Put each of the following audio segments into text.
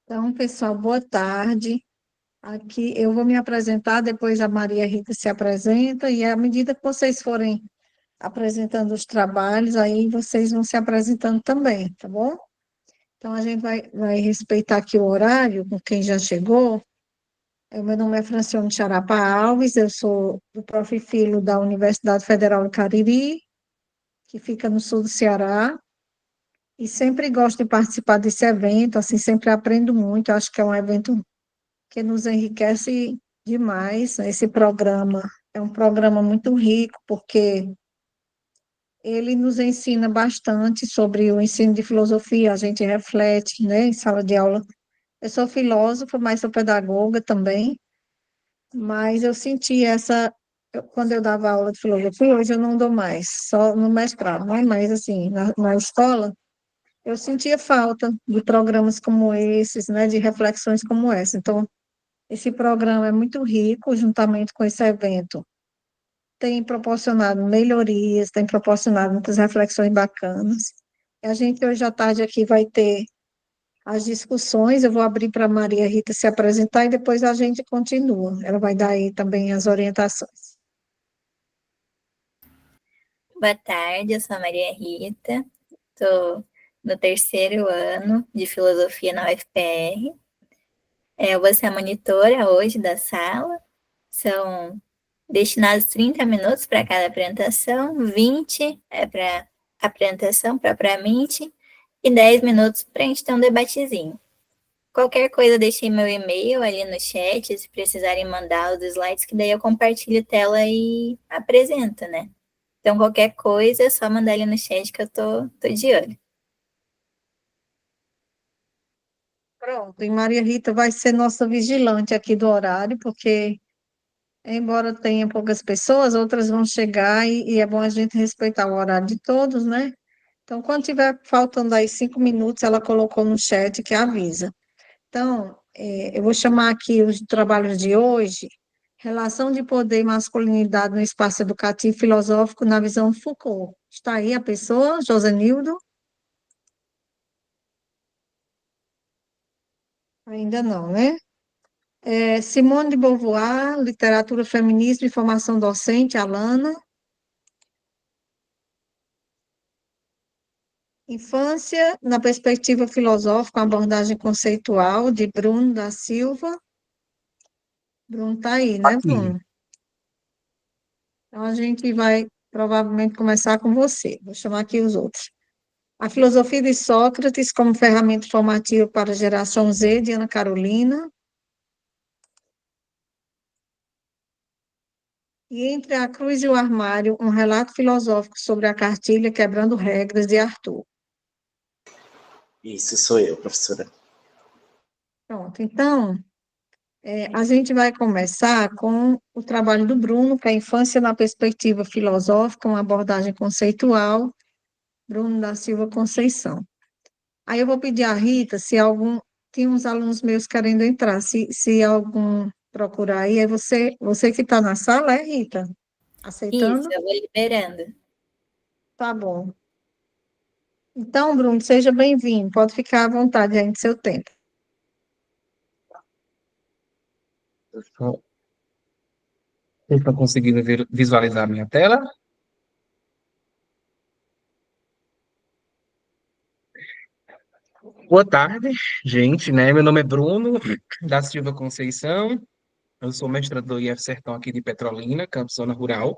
Então, pessoal, boa tarde. Aqui eu vou me apresentar, depois a Maria Rita se apresenta, e à medida que vocês forem apresentando os trabalhos, aí vocês vão se apresentando também, tá bom? Então, a gente vai respeitar aqui o horário com quem já chegou. Meu nome é Francione Charapa Alves, eu sou do Prof. Filo da Universidade Federal do Cariri, que fica no sul do Ceará, e sempre gosto de participar desse evento, assim, sempre aprendo muito, acho que é um evento que nos enriquece demais. Esse programa é um programa muito rico, porque ele nos ensina bastante sobre o ensino de filosofia, a gente reflete, né, em sala de aula. Eu sou filósofa, mas sou pedagoga também, mas eu senti quando eu dava aula de filosofia, hoje eu não dou mais, só no mestrado, né, mas assim, na escola, eu sentia falta de programas como esses, né, de reflexões como essa. Então, esse programa é muito rico, juntamente com esse evento. Tem proporcionado melhorias, tem proporcionado muitas reflexões bacanas. E a gente hoje à tarde aqui vai ter as discussões. Eu vou abrir para a Maria Rita se apresentar e depois a gente continua. Ela vai dar aí também as orientações. Boa tarde, eu sou a Maria Rita, estou no terceiro ano de Filosofia na UFPR. Eu vou ser a monitora hoje da sala. São destinados 30 minutos para cada apresentação, 20 é para apresentação propriamente e 10 minutos para a gente ter um debatezinho. Qualquer coisa, deixei meu e-mail ali no chat, se precisarem mandar os slides, que daí eu compartilho tela e apresento, né? Então, qualquer coisa, é só mandar ali no chat que eu tô de olho. Pronto, e Maria Rita vai ser nossa vigilante aqui do horário, porque, embora tenha poucas pessoas, outras vão chegar e é bom a gente respeitar o horário de todos, né? Então, quando tiver faltando aí 5 minutos, ela colocou no chat que avisa. Então, eu vou chamar aqui os trabalhos de hoje, Relação de Poder e Masculinidade no Espaço Educativo e Filosófico na Visão Foucault. Está aí a pessoa, Josenildo? Ainda não, né? Simone de Beauvoir, Literatura, Feminismo e Formação Docente, Alana. Infância na Perspectiva Filosófica, uma abordagem conceitual, de Bruno da Silva. Bruno está aí, né, Aqui. Bruno? Então, a gente vai provavelmente começar com você. Vou chamar aqui os outros. A Filosofia de Sócrates como ferramenta formativa para a geração Z, de Ana Carolina. E Entre a Cruz e o Armário, um relato filosófico sobre a cartilha Quebrando Regras, de Arthur. Isso sou eu, professora. Pronto, então, a gente vai começar com o trabalho do Bruno, que é a Infância na Perspectiva Filosófica, uma abordagem conceitual, Bruno da Silva Conceição. Aí eu vou pedir à Rita se algum. Tem uns alunos meus querendo entrar, se algum procurar aí, é você que está na sala, é, Rita? Isso, Aceitando? eu vou liberando. Tá bom. Então, Bruno, seja bem-vindo, pode ficar à vontade aí no seu tempo. Vocês estão conseguindo visualizar a minha tela? Boa tarde, gente, né? Meu nome é Bruno da Silva Conceição, eu sou mestrando do IF Sertão aqui de Petrolina, campus Zona Rural.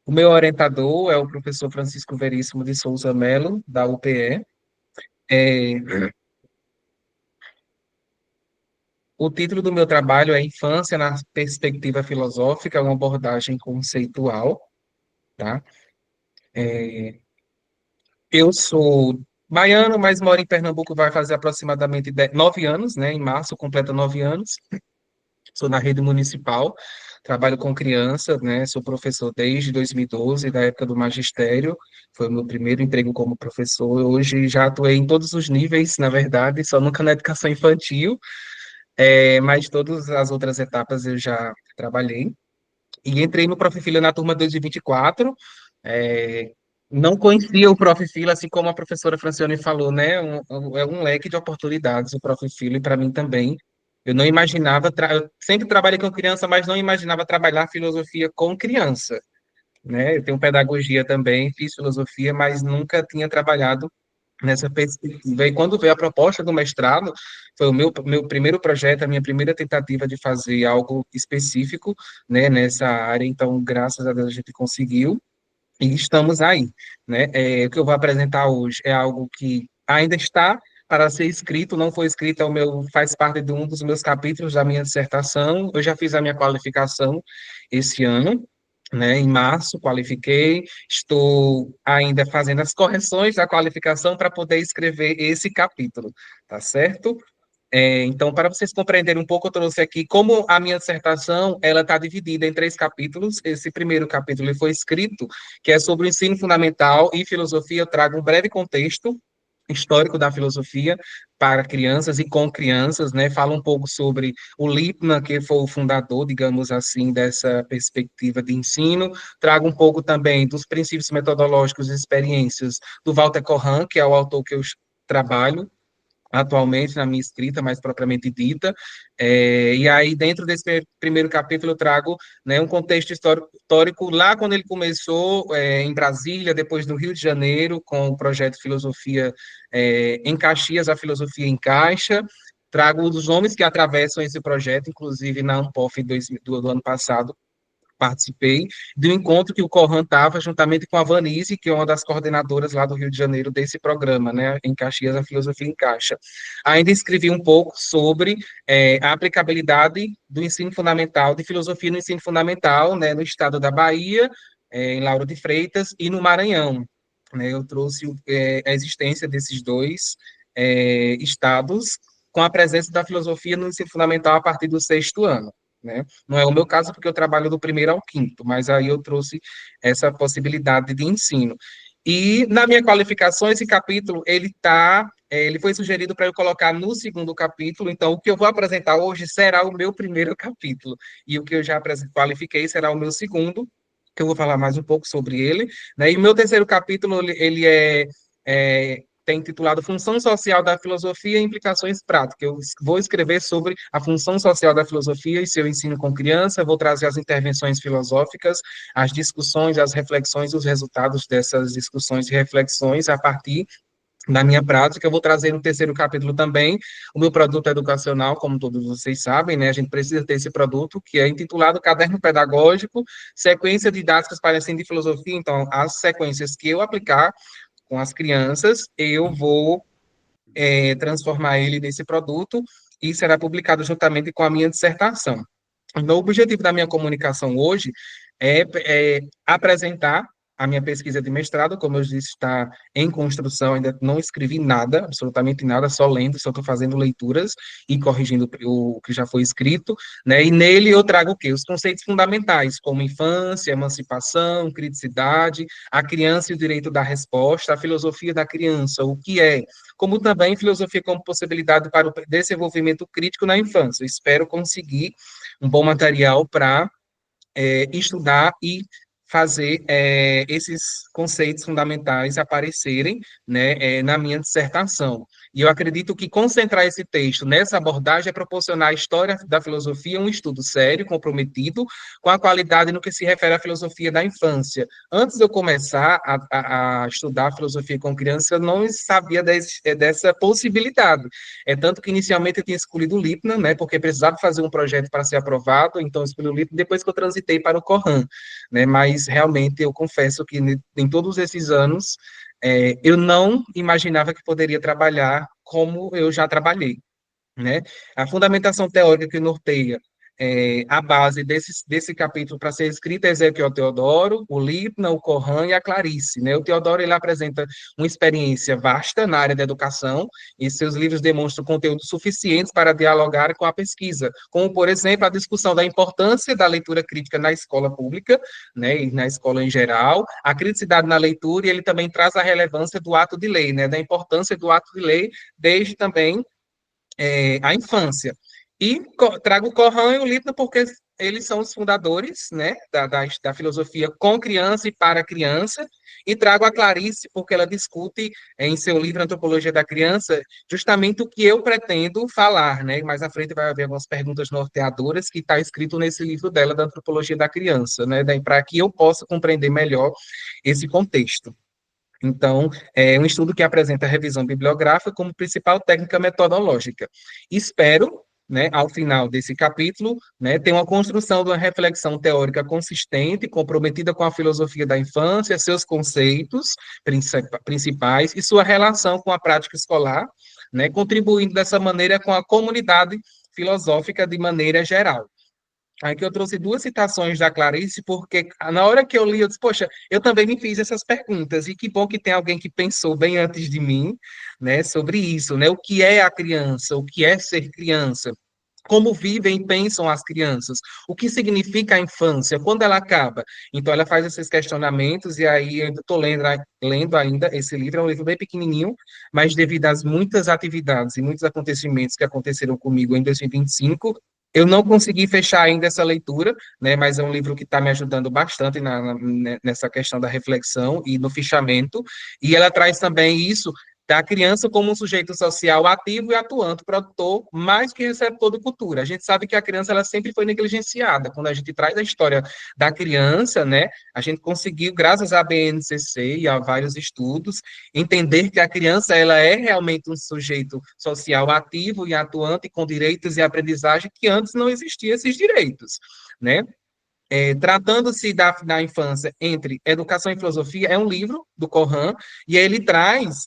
O meu orientador é o professor Francisco Veríssimo de Souza Melo, da UPE. O título do meu trabalho é Infância na Perspectiva Filosófica, uma abordagem conceitual, tá? Eu sou baiano, mas moro em Pernambuco, vai fazer aproximadamente 9 anos, né? Em março, completa 9 anos. Sou na rede municipal, trabalho com crianças, né? Sou professor desde 2012, da época do magistério. Foi o meu primeiro emprego como professor. Hoje já atuei em todos os níveis, na verdade, só nunca na educação infantil, mas todas as outras etapas eu já trabalhei. E entrei no Profilho na turma 2024, Não conhecia o Prof. Filo, assim como a professora Francione falou, né? É um leque de oportunidades o Prof. Filo, e para mim também. Eu não imaginava, eu sempre trabalhei com criança, mas não imaginava trabalhar filosofia com criança, né? Eu tenho pedagogia também, fiz filosofia, mas nunca tinha trabalhado nessa perspectiva. E quando veio a proposta do mestrado, foi o meu primeiro projeto, a minha primeira tentativa de fazer algo específico, né, nessa área. Então, graças a Deus, a gente conseguiu. E estamos aí, né? O que eu vou apresentar hoje é algo que ainda está para ser escrito, não foi escrito, faz parte de um dos meus capítulos da minha dissertação. Eu já fiz a minha qualificação esse ano, né? Em março, qualifiquei. Estou ainda fazendo as correções da qualificação para poder escrever esse capítulo, tá certo? Então, para vocês compreenderem um pouco, eu trouxe aqui como a minha dissertação ela está dividida em 3 capítulos. Esse primeiro capítulo ele foi escrito, que é sobre o ensino fundamental e filosofia. Eu trago um breve contexto histórico da filosofia para crianças e com crianças, né? Fala um pouco sobre o Lippmann, que foi o fundador, digamos assim, dessa perspectiva de ensino. Trago um pouco também dos princípios metodológicos e experiências do Walter Corran, que é o autor que eu trabalho atualmente na minha escrita mais propriamente dita, e aí dentro desse primeiro capítulo eu trago, né, um contexto histórico lá quando ele começou em Brasília, depois no Rio de Janeiro, com o projeto Filosofia em Caxias, a Filosofia em Caixa, trago os nomes que atravessam esse projeto, inclusive na Unpof do ano passado, participei do encontro que o Corran estava, juntamente com a Vanise, que é uma das coordenadoras lá do Rio de Janeiro desse programa, né, em Caxias, a Filosofia em Caixa. Ainda escrevi um pouco sobre a aplicabilidade do ensino fundamental, de filosofia no ensino fundamental, né, no estado da Bahia, em Lauro de Freitas, e no Maranhão. Né, eu trouxe a existência desses dois estados com a presença da filosofia no ensino fundamental a partir do 6º ano. Né? Não é o meu caso, porque eu trabalho do 1º ao 5º, mas aí eu trouxe essa possibilidade de ensino. E na minha qualificação, esse capítulo, ele foi sugerido para eu colocar no 2º capítulo, então o que eu vou apresentar hoje será o meu 1º capítulo, e o que eu já qualifiquei será o meu 2º, que eu vou falar mais um pouco sobre ele, né? E o meu 3º capítulo, ele tem intitulado Função Social da Filosofia e Implicações Práticas. Eu vou escrever sobre a função social da filosofia e seu ensino com criança, vou trazer as intervenções filosóficas, as discussões, as reflexões, os resultados dessas discussões e reflexões a partir da minha prática. Eu vou trazer no 3º capítulo também o meu produto educacional, como todos vocês sabem, né? A gente precisa ter esse produto, que é intitulado Caderno Pedagógico, Sequência Didáticas para Ensino de Filosofia. Então, as sequências que eu aplicar com as crianças, eu vou transformar ele nesse produto e será publicado juntamente com a minha dissertação. Então, o objetivo da minha comunicação hoje é apresentar a minha pesquisa de mestrado, como eu disse, está em construção, ainda não escrevi nada, absolutamente nada, só lendo, só estou fazendo leituras e corrigindo o que já foi escrito, né? E nele eu trago o quê? Os conceitos fundamentais, como infância, emancipação, criticidade, a criança e o direito da resposta, a filosofia da criança, o que é, como também filosofia como possibilidade para o desenvolvimento crítico na infância. Espero conseguir um bom material para estudar e fazer esses conceitos fundamentais aparecerem, né, na minha dissertação. E eu acredito que concentrar esse texto nessa abordagem é proporcionar à história da filosofia um estudo sério, comprometido com a qualidade no que se refere à filosofia da infância. Antes de eu começar a estudar filosofia com criança, eu não sabia dessa possibilidade. Tanto que inicialmente eu tinha escolhido o Lippmann, né, porque precisava fazer um projeto para ser aprovado, então eu escolhi o Lippmann depois que eu transitei para o Corran, né, mas realmente eu confesso que em todos esses anos eu não imaginava que poderia trabalhar como eu já trabalhei, né? A fundamentação teórica que norteia a base desse capítulo para ser escrito é Ezequiel Teodoro, o Lippmann, o Corran e a Clarice, né? O Teodoro, ele apresenta uma experiência vasta na área da educação e seus livros demonstram conteúdos suficientes para dialogar com a pesquisa, como, por exemplo, a discussão da importância da leitura crítica na escola pública, né, e na escola em geral, a criticidade na leitura, e ele também traz a relevância do ato de lei, né, da importância do ato de lei, desde também a infância. E trago o Corran e o Lippmann porque eles são os fundadores, né, da filosofia com criança e para criança, e trago a Clarice, porque ela discute em seu livro Antropologia da Criança, justamente o que eu pretendo falar, né, mais à frente vai haver algumas perguntas norteadoras que está escrito nesse livro dela, da Antropologia da Criança, né, para que eu possa compreender melhor esse contexto. Então, é um estudo que apresenta a revisão bibliográfica como principal técnica metodológica. Espero, né, ao final desse capítulo, né, ter uma construção de uma reflexão teórica consistente, comprometida com a filosofia da infância, seus conceitos principais e sua relação com a prática escolar, né, contribuindo dessa maneira com a comunidade filosófica de maneira geral. Aqui eu trouxe duas citações da Clarice, porque na hora que eu li, eu disse, poxa, eu também me fiz essas perguntas, e que bom que tem alguém que pensou bem antes de mim, né, sobre isso, né, o que é a criança, o que é ser criança, como vivem e pensam as crianças, o que significa a infância, quando ela acaba. Então, ela faz esses questionamentos, e aí eu estou lendo ainda esse livro, é um livro bem pequenininho, mas devido às muitas atividades e muitos acontecimentos que aconteceram comigo em 2025, eu não consegui fechar ainda essa leitura, né, mas é um livro que está me ajudando bastante nessa questão da reflexão e no fichamento, e ela traz também isso da criança como um sujeito social ativo e atuante, produtor, mais que receptor de cultura. A gente sabe que a criança ela sempre foi negligenciada. Quando a gente traz a história da criança, né, a gente conseguiu, graças à BNCC e a vários estudos, entender que a criança ela é realmente um sujeito social ativo e atuante, com direitos e aprendizagem que antes não existiam esses direitos, né? Tratando-se da infância entre educação e filosofia, é um livro do Coran, e ele traz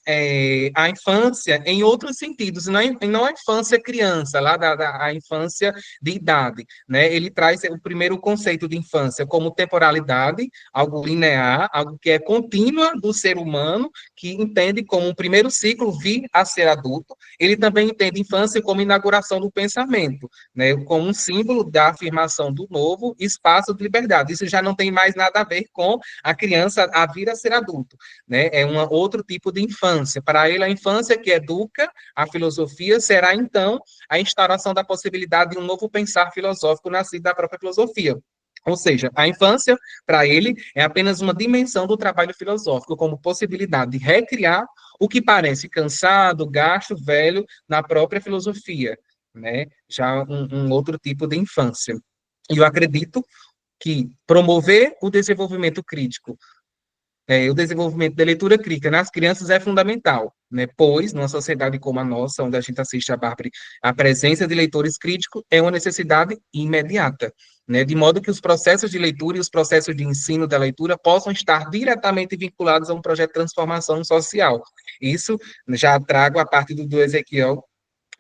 a infância em outros sentidos, não a infância criança, lá a infância de idade, né? Ele traz o primeiro conceito de infância como temporalidade, algo linear, algo que é contínua do ser humano, que entende como um primeiro ciclo vir a ser adulto. Ele também entende infância como inauguração do pensamento, né? Como um símbolo da afirmação do novo espaço de liberdade. Isso já não tem mais nada a ver com a criança a vir a ser adulto, né? É um outro tipo de infância. Para ele, a infância que educa a filosofia será, então, a instauração da possibilidade de um novo pensar filosófico nascido da própria filosofia. Ou seja, a infância, para ele, é apenas uma dimensão do trabalho filosófico, como possibilidade de recriar o que parece cansado, gasto, velho na própria filosofia, né? Já um outro tipo de infância. E eu acredito que promover o desenvolvimento crítico, o desenvolvimento da leitura crítica nas crianças é fundamental, né? Pois, numa sociedade como a nossa, onde a gente assiste a Barbie, a presença de leitores críticos é uma necessidade imediata, né? De modo que os processos de leitura e os processos de ensino da leitura possam estar diretamente vinculados a um projeto de transformação social. Isso já trago a parte do Ezequiel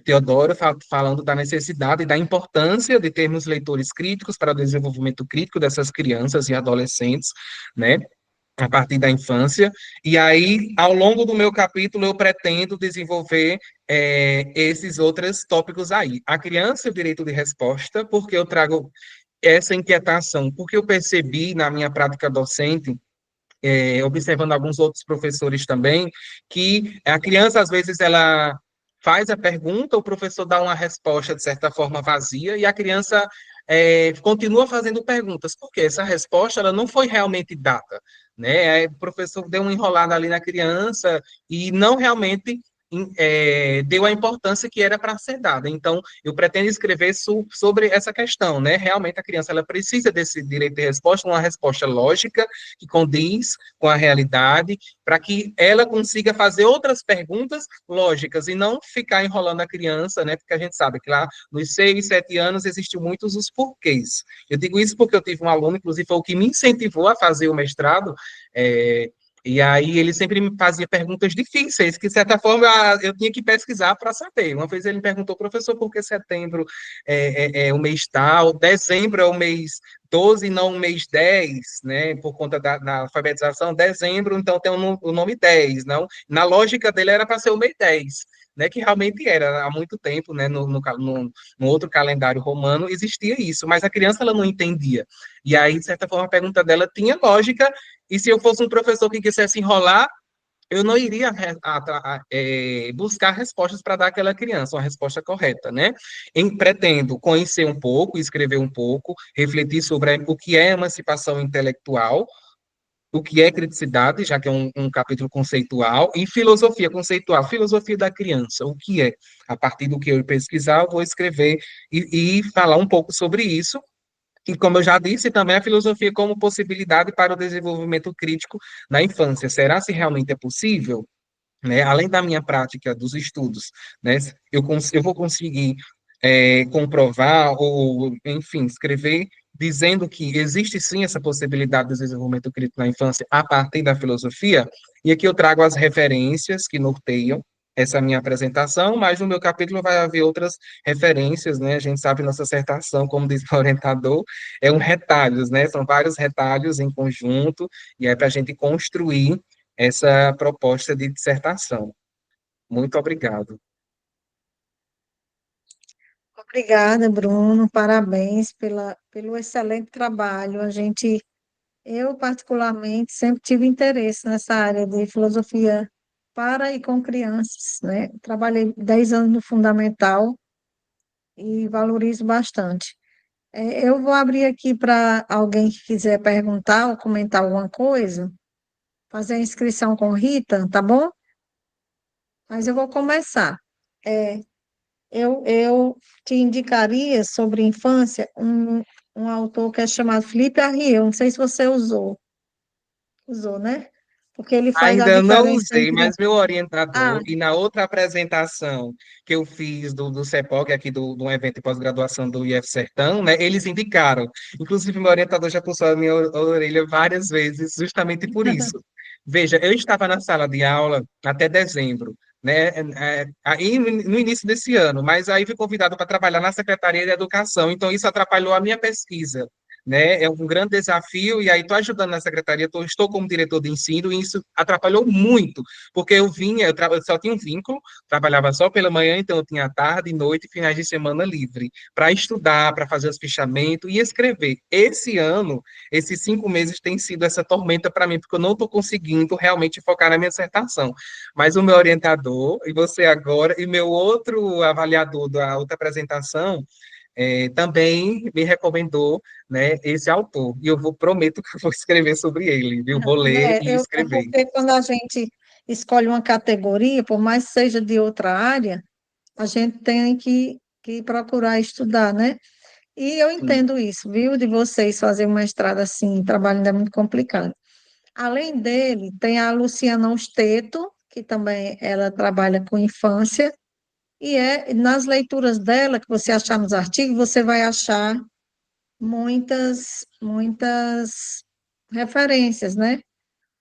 Teodoro falando da necessidade e da importância de termos leitores críticos para o desenvolvimento crítico dessas crianças e adolescentes, né, a partir da infância. E aí, ao longo do meu capítulo, eu pretendo desenvolver esses outros tópicos aí. A criança e o direito de resposta, porque eu trago essa inquietação, porque eu percebi na minha prática docente, observando alguns outros professores também, que a criança, às vezes, ela faz a pergunta, o professor dá uma resposta, de certa forma, vazia, e a criança continua fazendo perguntas, porque essa resposta ela não foi realmente dada, né? Aí o professor deu uma enrolada ali na criança e não realmente deu a importância que era para ser dada. Então, eu pretendo escrever sobre essa questão, né? Realmente a criança ela precisa desse direito de resposta, uma resposta lógica, que condiz com a realidade, para que ela consiga fazer outras perguntas lógicas e não ficar enrolando a criança, né? Porque a gente sabe que lá nos 6, 7 anos existem muitos os porquês. Eu digo isso porque eu tive um aluno, inclusive foi o que me incentivou a fazer o mestrado, e aí ele sempre me fazia perguntas difíceis, que de certa forma eu tinha que pesquisar para saber. Uma vez ele me perguntou, professor, por que setembro é o mês tal, dezembro é o mês 12 e não o mês 10, né? Por conta da alfabetização, dezembro, então tem o nome 10, não? Na lógica dele era para ser o mês 10, né? Que realmente era há muito tempo, né? No outro calendário romano existia isso, mas a criança ela não entendia. E aí, de certa forma, a pergunta dela tinha lógica, e se eu fosse um professor que quisesse enrolar, eu não iria buscar respostas para dar àquela criança uma resposta correta, né? Pretendo conhecer um pouco, escrever um pouco, refletir sobre o que é emancipação intelectual, o que é criticidade, já que é um capítulo conceitual, e filosofia conceitual, filosofia da criança, o que é. A partir do que eu pesquisar, eu vou escrever e falar um pouco sobre isso. E, como eu já disse, também a filosofia como possibilidade para o desenvolvimento crítico na infância. Será se realmente é possível? Né? Além da minha prática dos estudos, né? Eu vou conseguir comprovar ou, enfim, escrever dizendo que existe sim essa possibilidade de desenvolvimento crítico na infância a partir da filosofia, e aqui eu trago as referências que norteiam essa minha apresentação, mas no meu capítulo vai haver outras referências, né? A gente sabe nossa dissertação, como diz o orientador, é um retalhos, né? São vários retalhos em conjunto, e é para a gente construir essa proposta de dissertação. Muito obrigado. Obrigada, Bruno, parabéns pelo excelente trabalho. Eu particularmente sempre tive interesse nessa área de filosofia para e com crianças, né? Trabalhei 10 anos no fundamental e valorizo bastante. Eu vou abrir aqui para alguém que quiser perguntar ou comentar alguma coisa, fazer a inscrição com Rita, tá bom? Mas eu vou começar. É, eu te indicaria sobre infância um autor que é chamado Felipe Arrieu. Não sei se você usou, né? Porque ele faz a Ainda não diferença usei, entre. mas meu Ah, orientador, e na outra apresentação que eu fiz do CEPOG, aqui do evento de pós-graduação do IF Sertão, né, eles indicaram. Inclusive, meu orientador já puxou a minha orelha várias vezes, justamente por isso. Veja, eu estava na sala de aula até dezembro, né, aí no início desse ano, mas aí fui convidado para trabalhar na Secretaria de Educação, então isso atrapalhou a minha pesquisa. Né? É um grande desafio, e aí estou ajudando na secretaria, estou como diretor de ensino, e isso atrapalhou muito, porque eu só tinha um vínculo, trabalhava só pela manhã, então eu tinha tarde, noite e finais de semana livre, para estudar, para fazer os fichamentos e escrever. Esse ano, esses 5 meses tem sido essa tormenta para mim, porque eu não estou conseguindo realmente focar na minha dissertação. Mas o meu orientador, e você agora, e meu outro avaliador da outra apresentação, também me recomendou, né, esse autor. E prometo que eu vou escrever sobre ele, viu? Vou ler e é escrever. porque quando a gente escolhe uma categoria, por mais que seja de outra área, a gente tem que procurar estudar, né? E eu Sim. entendo isso, viu? De vocês fazerem uma estrada assim, trabalho ainda é muito complicado. Além dele, tem a Luciana Osteto, que também ela trabalha com infância, e nas leituras dela, que você achar nos artigos, você vai achar muitas referências, né?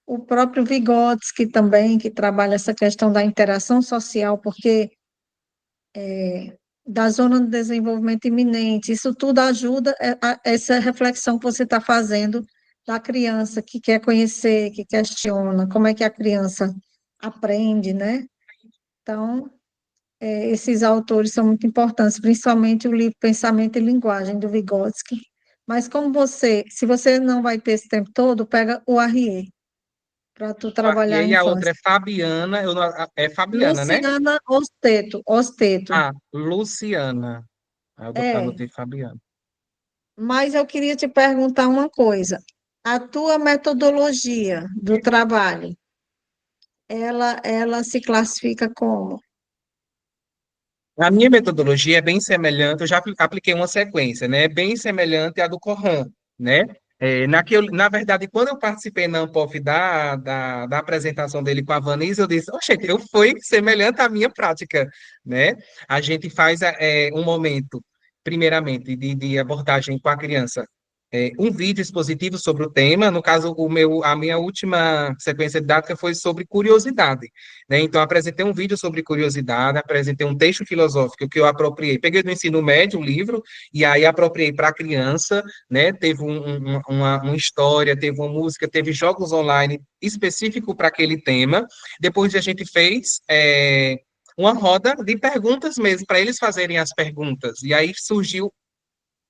O próprio Vygotsky também, que trabalha essa questão da interação social, porque da zona de desenvolvimento iminente, isso tudo ajuda essa reflexão que você está fazendo da criança que quer conhecer, que questiona, como é que a criança aprende, né? Então, esses autores são muito importantes, principalmente o livro Pensamento e Linguagem, do Vygotsky. Mas se você não vai ter esse tempo todo, pega o Arrier, para tu trabalhar a E a outra infância. é Fabiana, é Fabiana, né? Luciana Osteto. Ah, Luciana. Ah, É, anotei Fabiana. mas eu queria te perguntar uma coisa. A tua metodologia do trabalho, ela se classifica como? A minha metodologia é bem semelhante, eu já apliquei uma sequência, né? É bem semelhante à do Corran, né? Na verdade, quando eu participei na Ampof da apresentação dele com a Vanessa, eu disse, oxe, eu fui semelhante à minha prática, né? A gente faz um momento, primeiramente, de abordagem com a criança, um vídeo expositivo sobre o tema. No caso, a minha última sequência didática foi sobre curiosidade, né? Então, apresentei um vídeo sobre curiosidade, apresentei um texto filosófico que eu apropriei. Peguei do ensino médio, um livro, e aí apropriei para a criança, né? Teve uma história, teve uma música, teve jogos online específico para aquele tema. Depois a gente fez uma roda de perguntas mesmo, para eles fazerem as perguntas. E aí surgiu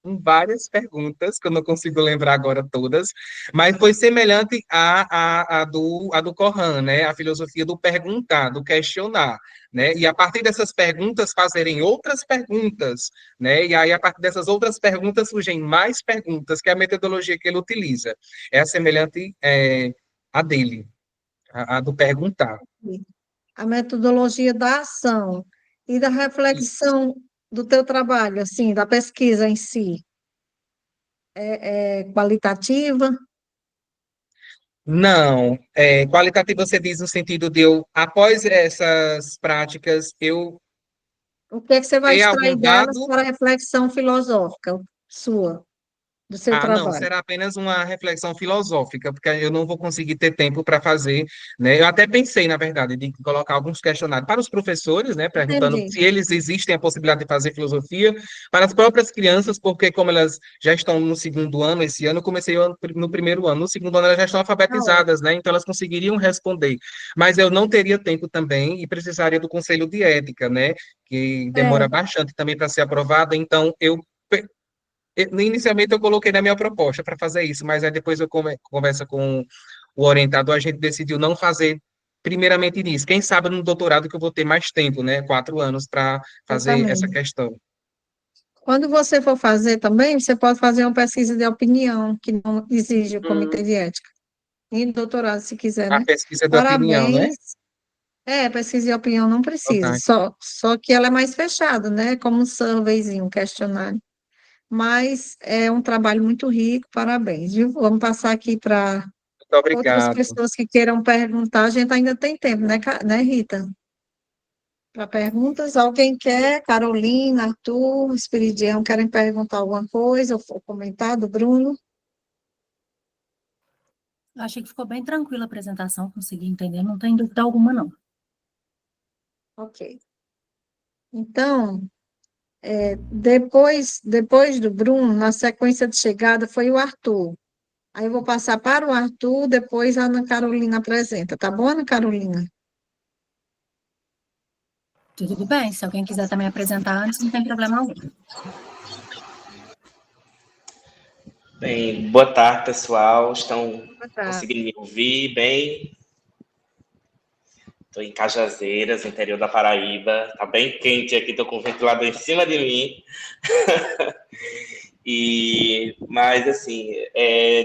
com várias perguntas, que eu não consigo lembrar agora todas, mas foi semelhante à do Corran, né? A filosofia do perguntar, do questionar, né? E a partir dessas perguntas fazerem outras perguntas, né? E aí, a partir dessas outras perguntas, surgem mais perguntas, que é a metodologia que ele utiliza. É semelhante à dele, a do perguntar. A metodologia da ação e da reflexão do teu trabalho, assim, da pesquisa em si, é qualitativa? Não, qualitativo você diz no sentido de eu, após essas práticas, eu O que é que você vai ter extrair algum delas dado. para a reflexão filosófica sua, do seu Ah, não, trabalho? será apenas uma reflexão filosófica, porque eu não vou conseguir ter tempo para fazer, né? Eu até pensei, na verdade, de colocar alguns questionários para os professores, né, perguntando Entendi. se eles existem a possibilidade de fazer filosofia, para as próprias crianças, porque como elas já estão no segundo ano esse ano, eu comecei no primeiro ano, no segundo ano elas já estão Tá ótimo. alfabetizadas, né? Então elas conseguiriam responder, mas eu não teria tempo também e precisaria do conselho de ética, né? Que É, demora bastante também para ser aprovada, então inicialmente eu coloquei na minha proposta para fazer isso, mas aí depois eu conversa com o orientador, a gente decidiu não fazer primeiramente nisso. Quem sabe no doutorado que eu vou ter mais tempo, né? 4 anos para fazer essa exatamente. questão. Quando você for fazer também, você pode fazer uma pesquisa de opinião, que não exige o comitê Hum, de ética. E doutorado, se quiser, a né? pesquisa de opinião, né? Parabéns. É, pesquisa de opinião não precisa, Fantástico. só que ela é mais fechada, né? Como um surveyzinho, um questionário. Mas é um trabalho muito rico, parabéns, viu? Vamos passar aqui para Muito outras obrigado. pessoas que queiram perguntar. A gente ainda tem tempo, né, né, Rita? Para perguntas, alguém quer? Carolina, Arthur, Espiridião, querem perguntar alguma coisa ou comentar do Bruno? Eu achei que ficou bem tranquila a apresentação, consegui entender, não tem dúvida alguma, não. Ok. Então, depois do Bruno, na sequência de chegada, foi o Arthur. Aí eu vou passar para o Arthur, depois a Ana Carolina apresenta. Tá bom, Ana Carolina? Tudo bem, se alguém quiser também apresentar antes, não tem problema algum. Bem, boa tarde, pessoal. Estão Tá. conseguindo me ouvir bem? Estou em Cajazeiras, interior da Paraíba. Tá bem quente aqui, estou com o ventilador em cima de mim. Mas assim,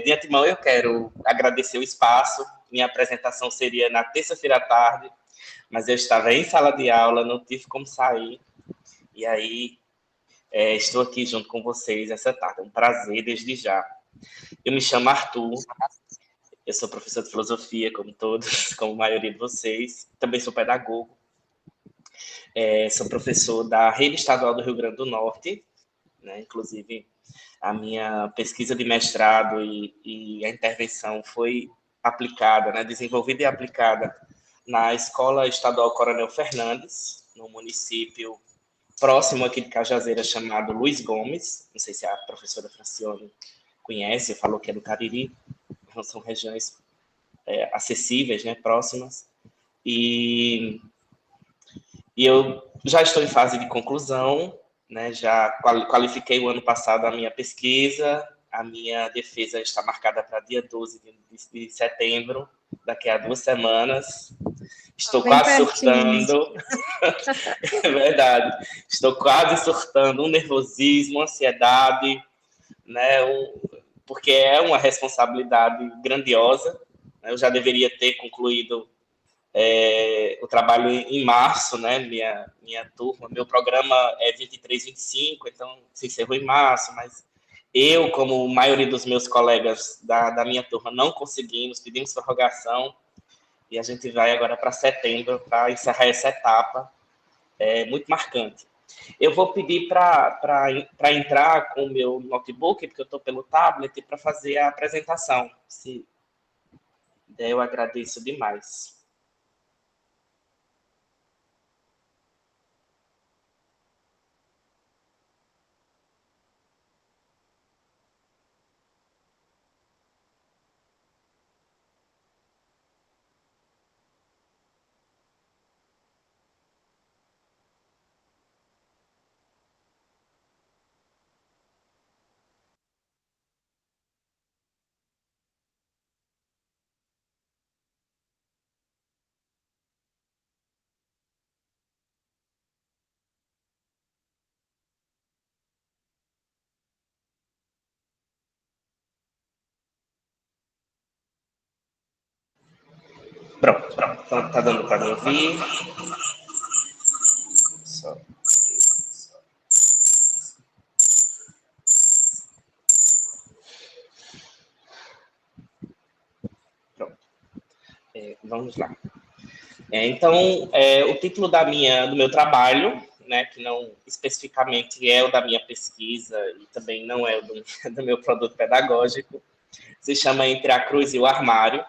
de antemão eu quero agradecer o espaço. Minha apresentação seria na terça-feira à tarde, mas eu estava em sala de aula, não tive como sair. E aí estou aqui junto com vocês essa tarde. É um prazer desde já. Eu me chamo Arthur. Eu sou professor de filosofia, como todos, como a maioria de vocês. Também sou pedagogo. Sou professor da Rede Estadual do Rio Grande do Norte, né? Inclusive, a minha pesquisa de mestrado e a intervenção foi aplicada, né? Desenvolvida e aplicada na Escola Estadual Coronel Fernandes, no município próximo aqui de Cajazeiras, chamado Luiz Gomes. Não sei se a professora Francione conhece, falou que é do Cariri. Então, são regiões acessíveis, né, próximas. E, e eu já estou em fase de conclusão, né, já qualifiquei o ano passado a minha pesquisa, a minha defesa está marcada para dia 12 de setembro, daqui a 2 semanas. Tá Estou bem quase pertinho. surtando, é verdade, estou quase surtando, um nervosismo, uma ansiedade, né, porque é uma responsabilidade grandiosa. Eu já deveria ter concluído o trabalho em março, né? Minha turma, meu programa é 23, 25, então se encerrou em março, mas eu, como a maioria dos meus colegas da minha turma, não conseguimos, pedimos prorrogação, e a gente vai agora para setembro para encerrar essa etapa, muito marcante. Eu vou pedir para entrar com o meu notebook, porque eu estou pelo tablet, para fazer a apresentação. Se der, eu agradeço demais. Pronto. Então, tá dando para me ouvir? Só. Pronto. Vamos lá. Então, o título do meu trabalho, né, que não especificamente é o da minha pesquisa e também não é o do meu produto pedagógico, se chama Entre a Cruz e o Armário.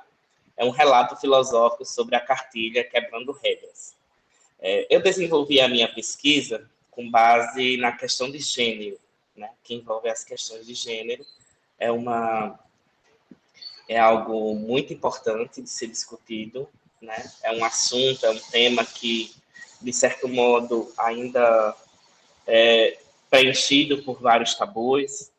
É um relato filosófico sobre a cartilha Quebrando Regras. Eu desenvolvi a minha pesquisa com base na questão de gênero, né, que envolve as questões de gênero. É algo muito importante de ser discutido, né? É um assunto, é um tema que, de certo modo, ainda é preenchido por vários tabus,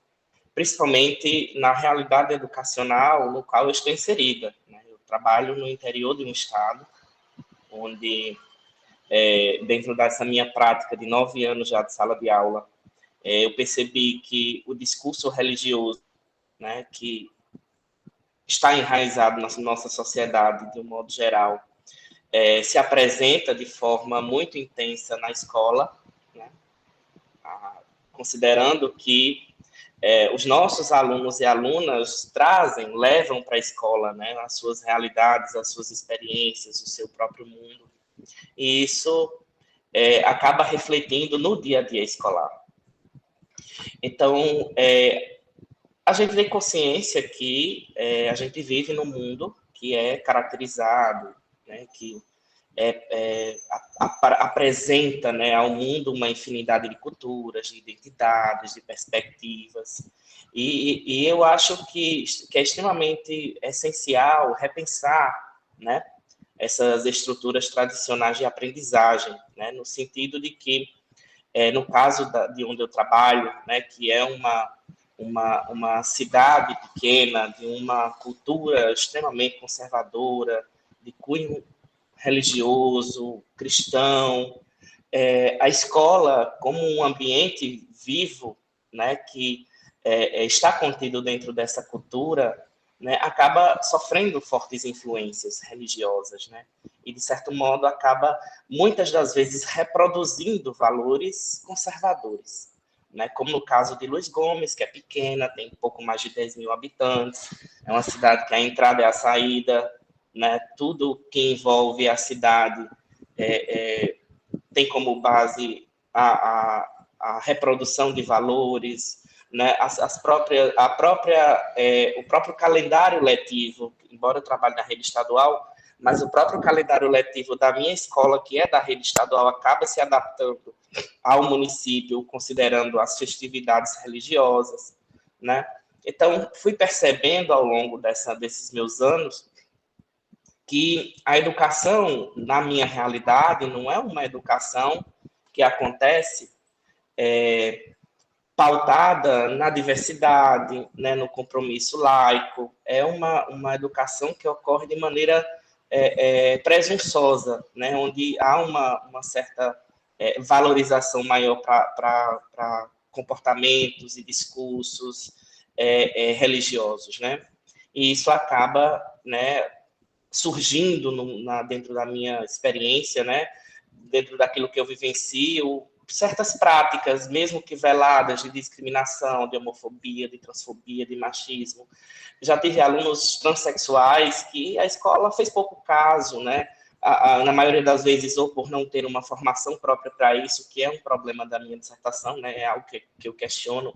principalmente na realidade educacional no qual eu estou inserida, né? Eu trabalho no interior de um estado, onde, dentro dessa minha prática de 9 anos já de sala de aula, eu percebi que o discurso religioso, né, que está enraizado na nossa sociedade, de um modo geral, se apresenta de forma muito intensa na escola, né? Considerando que os nossos alunos e alunas levam para a escola, né, as suas realidades, as suas experiências, o seu próprio mundo. E isso acaba refletindo no dia a dia escolar. Então, a gente tem consciência que a gente vive num mundo que é caracterizado, né, que apresenta, né, ao mundo uma infinidade de culturas, de identidades, de perspectivas. E eu acho que é extremamente essencial repensar, né, essas estruturas tradicionais de aprendizagem, né, no sentido de que, no caso de onde eu trabalho, né, que é uma cidade pequena, de uma cultura extremamente conservadora, de cunho religioso, cristão, a escola como um ambiente vivo, né, que está contido dentro dessa cultura, né, acaba sofrendo fortes influências religiosas, né, e de certo modo acaba muitas das vezes reproduzindo valores conservadores, né, como no caso de Luiz Gomes, que é pequena, tem pouco mais de 10 mil habitantes, é uma cidade que a entrada é a saída, né, tudo que envolve a cidade tem como base a reprodução de valores, né, o próprio calendário letivo, embora eu trabalhe na rede estadual, mas o próprio calendário letivo da minha escola, que é da rede estadual, acaba se adaptando ao município, considerando as festividades religiosas, né? Então, fui percebendo ao longo desses meus anos que a educação, na minha realidade, não é uma educação que acontece pautada na diversidade, né, no compromisso laico. É uma educação que ocorre de maneira presunçosa, né, onde há uma certa valorização maior para comportamentos e discursos religiosos, né? E isso acaba, né, surgindo dentro da minha experiência, né, dentro daquilo que eu vivencio, certas práticas, mesmo que veladas, de discriminação, de homofobia, de transfobia, de machismo. Já tive alunos transexuais que a escola fez pouco caso, né, na maioria das vezes, ou por não ter uma formação própria para isso, que é um problema da minha dissertação, né, é algo que eu questiono,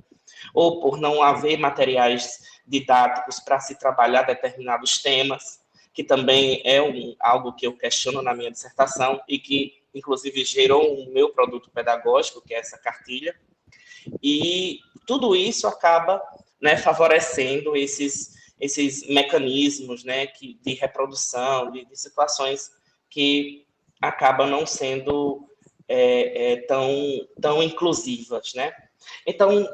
ou por não haver materiais didáticos para se trabalhar determinados temas, que também é algo que eu questiono na minha dissertação e que, inclusive, gerou o meu produto pedagógico, que é essa cartilha. E tudo isso acaba, né, favorecendo esses mecanismos, né, de reprodução, de situações que acabam não sendo tão inclusivas, né? Então,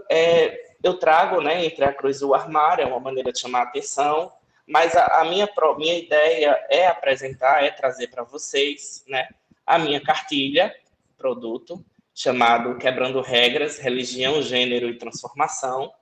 eu trago, né, Entre a Cruz e o Armário, é uma maneira de chamar a atenção, mas a minha ideia é apresentar, trazer para vocês, né, a minha cartilha, produto, chamado Quebrando Regras, Religião, Gênero e Transformação.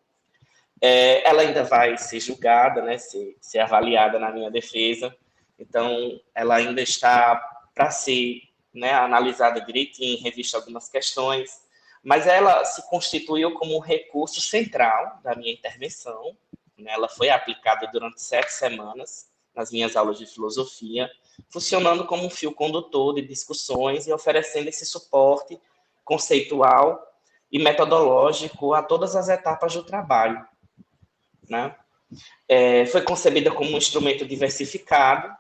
Ela ainda vai ser julgada, né, ser avaliada na minha defesa. Então, ela ainda está para ser, né, analisada direitinho, revista algumas questões, mas ela se constituiu como um recurso central da minha intervenção, né? Ela foi aplicada durante 7 semanas nas minhas aulas de filosofia, funcionando como um fio condutor de discussões e oferecendo esse suporte conceitual e metodológico a todas as etapas do trabalho, né? Foi concebida como um instrumento diversificado,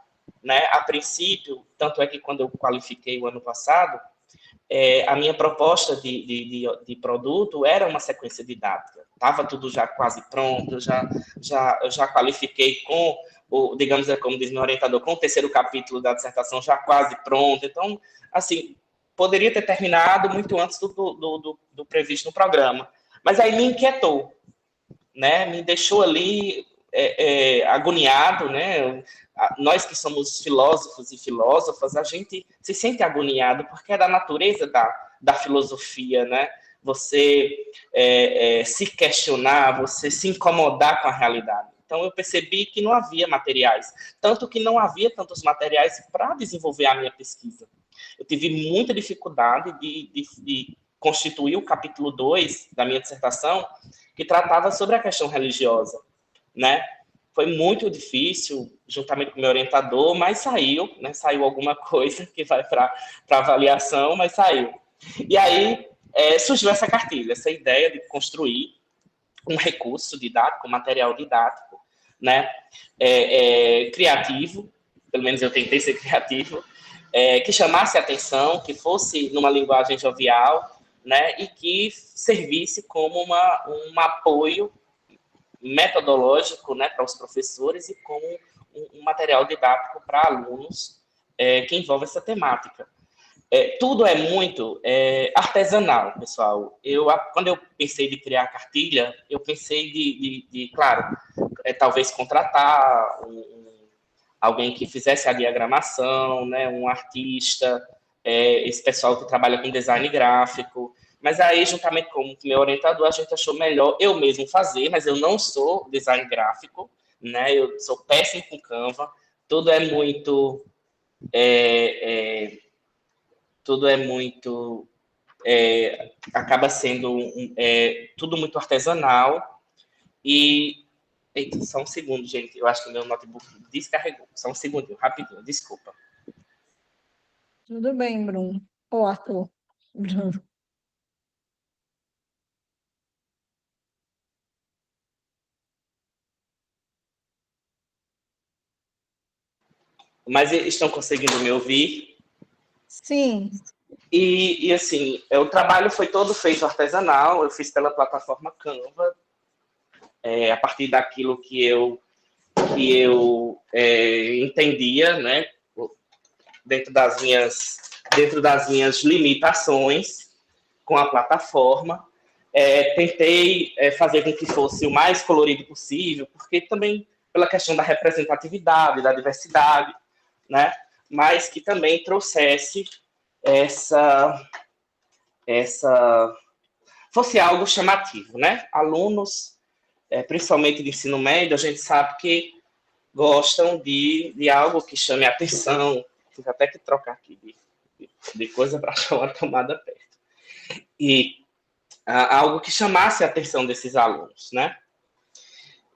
né? A princípio, tanto é que quando eu qualifiquei o ano passado, a minha proposta de produto era uma sequência didática. Estava tudo já quase pronto, eu já qualifiquei com, digamos, como diz meu orientador, com o 3º capítulo da dissertação já quase pronto. Então, assim, poderia ter terminado muito antes do previsto no programa. Mas aí me inquietou, né? Me deixou ali agoniado, né? Nós que somos filósofos e filósofas, a gente se sente agoniado, porque é da natureza da filosofia, né? Você se questionar, você se incomodar com a realidade. Então, eu percebi que não havia materiais, tanto que não havia tantos materiais para desenvolver a minha pesquisa. Eu tive muita dificuldade de constituir o capítulo 2 da minha dissertação, que tratava sobre a questão religiosa, né? Foi muito difícil, juntamente com o meu orientador, mas saiu, né? Saiu alguma coisa que vai para avaliação, mas saiu. E aí surgiu essa cartilha, essa ideia de construir um recurso didático, um material didático, né? Criativo, pelo menos eu tentei ser criativo, que chamasse a atenção, que fosse numa linguagem jovial, né? E que servisse como um apoio metodológico, né, para os professores e como um material didático para alunos que envolve essa temática. Tudo é muito artesanal, pessoal. Quando eu pensei de criar a cartilha, eu pensei claro, talvez contratar alguém que fizesse a diagramação, né, um artista, esse pessoal que trabalha com design gráfico. Mas aí, juntamente com o meu orientador, a gente achou melhor eu mesmo fazer, mas eu não sou design gráfico, né? Eu sou péssimo com Canva, tudo é muito... acaba sendo tudo muito artesanal. E... Eita, só um segundo, gente. Eu acho que o meu notebook descarregou. Só um segundinho, rapidinho, desculpa. Tudo bem, Bruno. Ou Arthur. Bruno. Mas estão conseguindo me ouvir? Sim. E assim, o trabalho foi todo feito artesanal, eu fiz pela plataforma Canva, a partir daquilo que eu entendia, né, dentro das minhas limitações com a plataforma. Tentei fazer com que fosse o mais colorido possível, porque também pela questão da representatividade, da diversidade, né, mas que também trouxesse fosse algo chamativo, né? Alunos, principalmente de ensino médio, a gente sabe que gostam de algo que chame a atenção. Tive até que trocar aqui de coisa para achar uma tomada perto. E algo que chamasse a atenção desses alunos, né?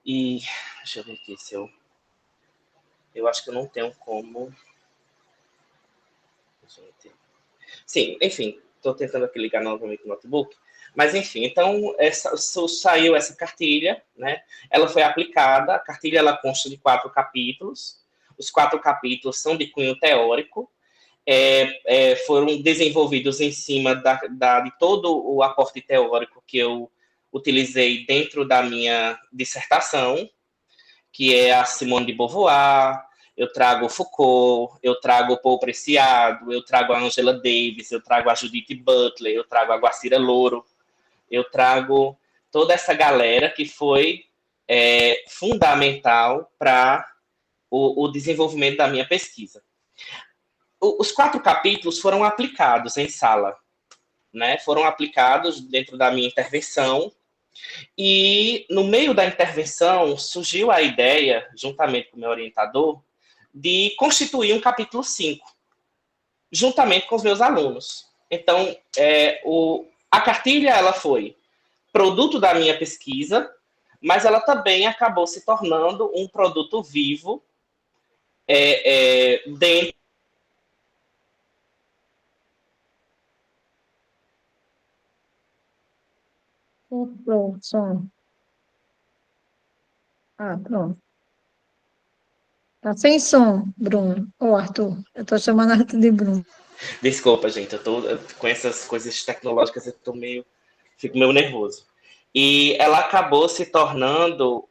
E deixa eu ver aqui se eu acho que eu não tenho como... Sim, enfim, estou tentando aqui ligar novamente o notebook, mas enfim, então saiu essa cartilha, né? Ela foi aplicada, a cartilha ela consta de 4 capítulos, os 4 capítulos são de cunho teórico, foram desenvolvidos em cima de todo o aporte teórico que eu utilizei dentro da minha dissertação, que é a Simone de Beauvoir, eu trago Foucault, eu trago Paul Preciado, eu trago a Angela Davis, eu trago a Judith Butler, eu trago a Guacira Louro, eu trago toda essa galera que foi fundamental para o desenvolvimento da minha pesquisa. Os 4 capítulos foram aplicados em sala, né? Foram aplicados dentro da minha intervenção, e no meio da intervenção surgiu a ideia, juntamente com o meu orientador, de constituir um capítulo 5, juntamente com os meus alunos. Então, a cartilha ela foi produto da minha pesquisa, mas ela também acabou se tornando um produto vivo dentro. Pronto, som. Pronto. Tá sem som, Bruno. Ou Arthur. Eu estou chamando Arthur de Bruno. Desculpa, gente, com essas coisas tecnológicas, fico meio nervoso. E ela acabou se tornando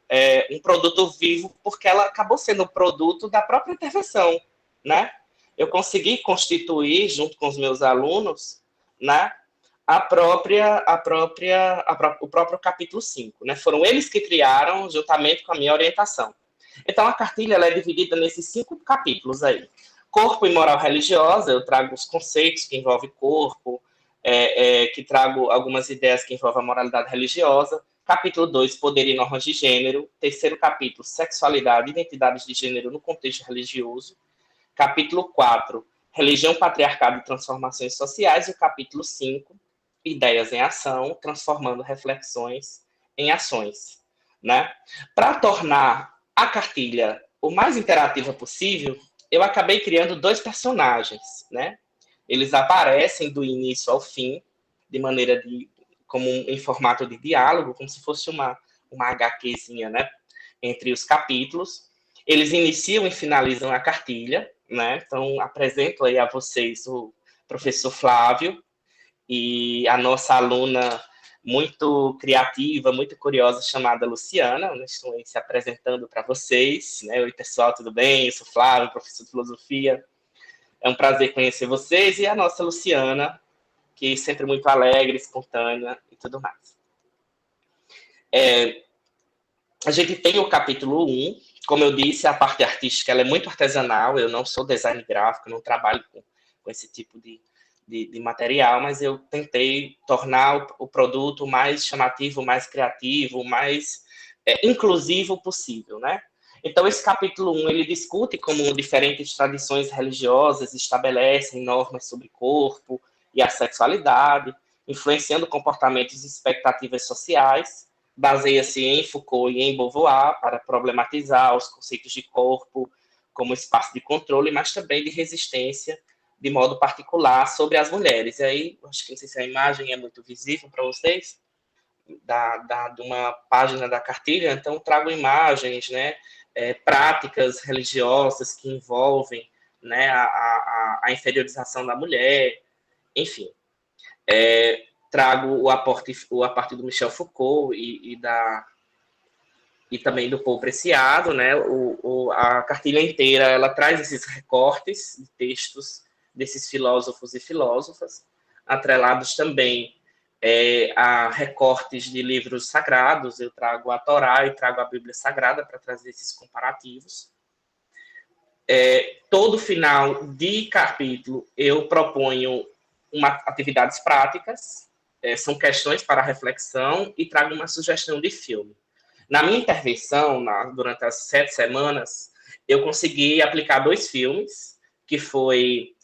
um produto vivo, porque ela acabou sendo produto da própria intervenção, né? Eu consegui constituir, junto com os meus alunos, né, o próprio capítulo 5, né? Foram eles que criaram, juntamente com a minha orientação. Então, a cartilha ela é dividida nesses 5 capítulos aí. Corpo e moral religiosa, eu trago os conceitos que envolvem corpo, que trago algumas ideias que envolvem a moralidade religiosa. Capítulo 2, poder e normas de gênero. Terceiro capítulo, sexualidade e identidades de gênero no contexto religioso. Capítulo 4, religião, patriarcado e transformações sociais. E o capítulo 5, ideias em ação, transformando reflexões em ações, né? Para tornar a cartilha o mais interativa possível, eu acabei criando 2 personagens, né? Eles aparecem do início ao fim, de maneira em formato de diálogo, como se fosse uma HQzinha, né? Entre os capítulos. Eles iniciam e finalizam a cartilha, né? Então, apresento aí a vocês o professor Flávio e a nossa aluna muito criativa, muito curiosa, chamada Luciana. Estou se apresentando para vocês, né? Oi, pessoal, tudo bem? Eu sou Flávio, professor de filosofia. É um prazer conhecer vocês e a nossa Luciana, que é sempre muito alegre, espontânea e tudo mais. A gente tem o capítulo 1. Como eu disse, a parte artística ela é muito artesanal. Eu não sou design gráfico, não trabalho com esse tipo de material, mas eu tentei tornar o produto mais chamativo, mais criativo, mais inclusivo possível, né? Então, esse capítulo 1, ele discute como diferentes tradições religiosas estabelecem normas sobre corpo e a sexualidade, influenciando comportamentos e expectativas sociais, baseia-se em Foucault e em Beauvoir para problematizar os conceitos de corpo como espaço de controle, mas também de resistência, de modo particular, sobre as mulheres. E aí, acho que não sei se a imagem é muito visível para vocês, de uma página da cartilha, então trago imagens, né, práticas religiosas que envolvem, né, a inferiorização da mulher, enfim. Trago a partir do Michel Foucault e também do Paul Preciado, né, a cartilha inteira ela traz esses recortes de textos desses filósofos e filósofas, atrelados também a recortes de livros sagrados. Eu trago a Torá e trago a Bíblia Sagrada para trazer esses comparativos. Todo final de capítulo eu proponho atividades práticas, são questões para reflexão e trago uma sugestão de filme. Na minha intervenção, durante as 7 semanas, eu consegui aplicar 2 filmes, que foi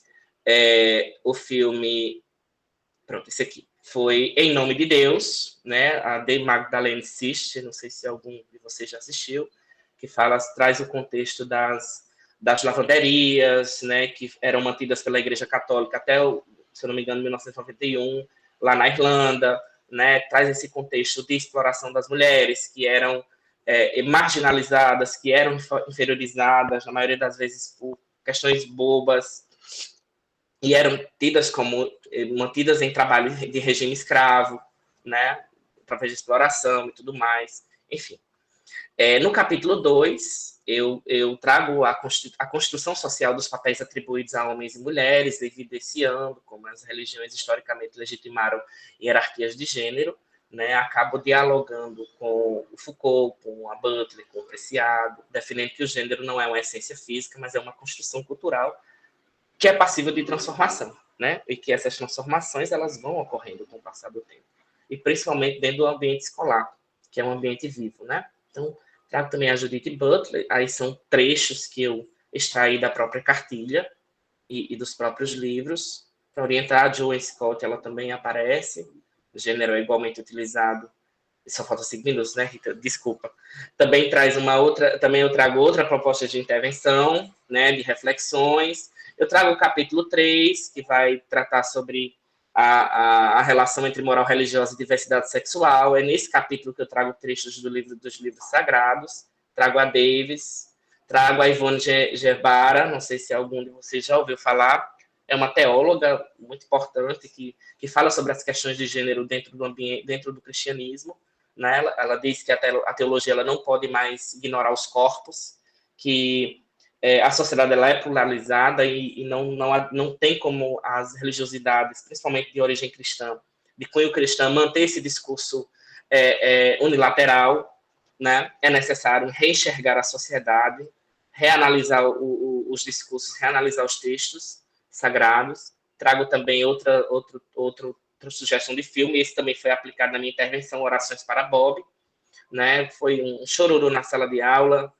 o filme... Pronto, esse aqui. Foi Em Nome de Deus, né? A de Magdalene Siste, não sei se algum de vocês já assistiu, que traz o contexto das lavanderias, né? Que eram mantidas pela Igreja Católica até, se eu não me engano, 1991, lá na Irlanda, né? Traz esse contexto de exploração das mulheres, que eram marginalizadas, que eram inferiorizadas, na maioria das vezes por questões bobas, e eram mantidas em trabalho de regime escravo, né, através de exploração e tudo mais, enfim. No capítulo 2, eu trago a construção social dos papéis atribuídos a homens e mulheres, evidenciando como as religiões historicamente legitimaram hierarquias de gênero, né, acabo dialogando com o Foucault, com a Butler, com o Preciado, defendendo que o gênero não é uma essência física, mas é uma construção cultural que é passível de transformação, né? E que essas transformações elas vão ocorrendo com o passar do tempo. E principalmente dentro do ambiente escolar, que é um ambiente vivo, né? Então, trago também a Judith Butler, aí são trechos que eu extrair da própria cartilha e dos próprios livros. Para orientar a Joan Scott, ela também aparece, o gênero é igualmente utilizado. Só falta 5 minutos, né, Rita? Desculpa. Também eu trago outra proposta de intervenção, né, de reflexões. Eu trago o capítulo 3, que vai tratar sobre a relação entre moral religiosa e diversidade sexual. É nesse capítulo que eu trago trechos dos livros sagrados. Trago a Davis, trago a Ivone Gerbara, não sei se algum de vocês já ouviu falar. É uma teóloga muito importante que fala sobre as questões de gênero dentro do ambiente, dentro do cristianismo. Né? Ela diz que a teologia ela não pode mais ignorar os corpos, que a sociedade ela é pluralizada e não tem como as religiosidades, principalmente de origem cristã, de cunho cristão, manter esse discurso unilateral. Né? É necessário reenxergar a sociedade, reanalisar os discursos, reanalisar os textos sagrados. Trago também outra sugestão de filme, esse também foi aplicado na minha intervenção, Orações para Bob, né? Foi um chororô na sala de aula,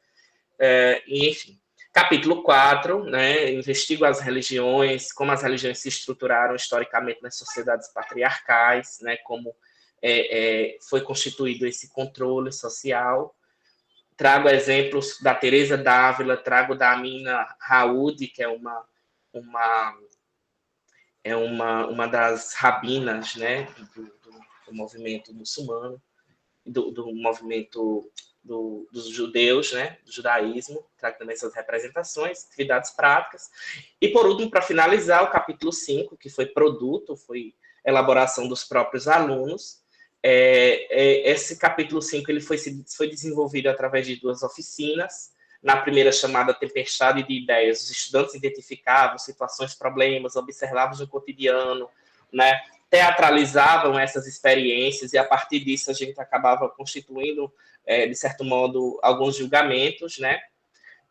e, enfim. Capítulo 4, né? Investigo as religiões, como as religiões se estruturaram historicamente nas sociedades patriarcais, né? Como foi constituído esse controle social. Trago exemplos da Teresa d'Ávila, trago da Amina Raoud, que é uma das rabinas, né, do movimento muçulmano, do movimento dos judeus, né, do judaísmo. Trago também essas representações, atividades práticas. E, por último, para finalizar, o capítulo 5, que foi elaboração dos próprios alunos. Esse capítulo 5 ele foi desenvolvido através de 2 oficinas. Na primeira, chamada Tempestade de Ideias, os estudantes identificavam situações, problemas, observavam no cotidiano, né? Teatralizavam essas experiências, e a partir disso a gente acabava constituindo, de certo modo, alguns julgamentos, né?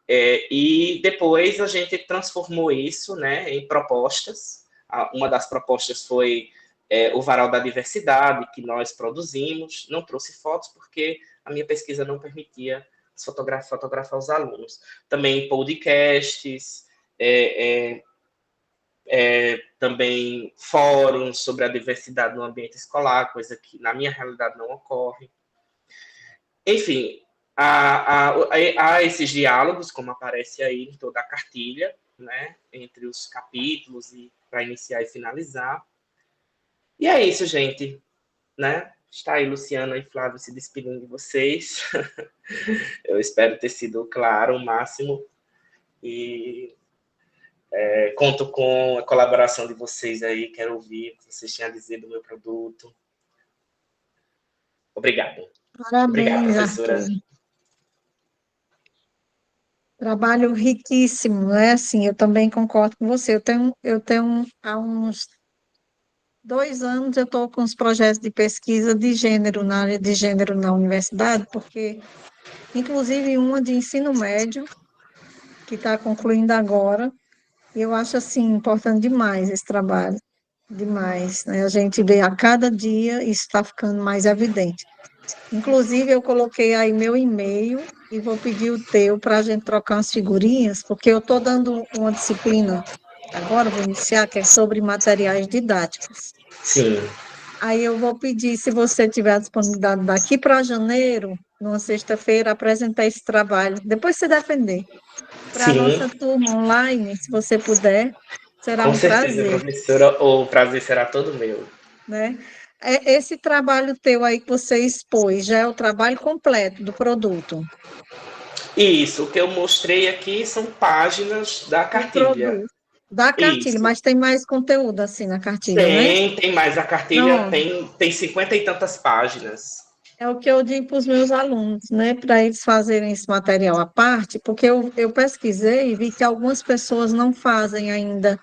E depois a gente transformou isso, né, em propostas. Uma das propostas foi o Varal da Diversidade, que nós produzimos. Não trouxe fotos porque a minha pesquisa não permitia fotografar os alunos. Também podcasts, também fóruns sobre a diversidade no ambiente escolar, coisa que na minha realidade não ocorre. Enfim, há esses diálogos, como aparece aí em toda a cartilha, né, entre os capítulos, e para iniciar e finalizar. E é isso, gente, né? Está aí Luciana e Flávio se despedindo de vocês. Eu espero ter sido claro o máximo. E conto com a colaboração de vocês aí. Quero ouvir o que vocês tinham a dizer do meu produto. Obrigado. Obrigado, Parabéns, professora. Arthur. Trabalho riquíssimo, é assim, eu também concordo com você. Eu tenho há uns 2 anos eu estou com os projetos de pesquisa de gênero, na área de gênero na universidade, porque, inclusive, uma de ensino médio, que está concluindo agora, e eu acho, assim, importante demais esse trabalho, demais, né? A gente vê a cada dia isso está ficando mais evidente. Inclusive, eu coloquei aí meu e-mail e vou pedir o teu para a gente trocar umas figurinhas, porque eu estou dando uma disciplina, agora vou iniciar, que é sobre materiais didáticos. Sim. Aí eu vou pedir, se você tiver a disponibilidade daqui para janeiro, numa sexta-feira, apresentar esse trabalho. Depois você defender. Para a nossa turma online, se você puder, será Com um certeza, prazer. professora. O prazer será todo meu. Né? Esse trabalho teu aí que você expôs, já é o trabalho completo do produto? Isso, o que eu mostrei aqui são páginas da cartilha. Da cartilha, Isso. mas tem mais conteúdo assim na cartilha, né? Tem mais. A cartilha tem 50 e tantas páginas. É o que eu digo para os meus alunos, né? Para eles fazerem esse material à parte, porque eu pesquisei e vi que algumas pessoas não fazem ainda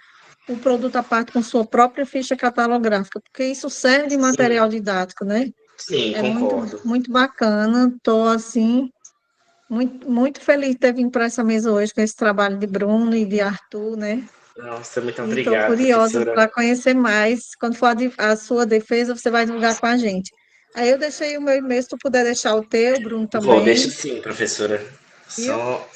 o produto à parte com sua própria ficha catalográfica, porque isso serve de material didático, né? Sim, É concordo. muito bacana. Estou, assim, muito feliz de ter vindo para essa mesa hoje com esse trabalho de Bruno e de Arthur, né? Nossa, muito E estou obrigado, curiosa professora. para conhecer mais. Quando for a sua defesa, você vai divulgar com a gente. Aí eu deixei o meu e-mail, se tu puder deixar o teu, Bruno Vou, também. deixa sim, professora. Viu? Só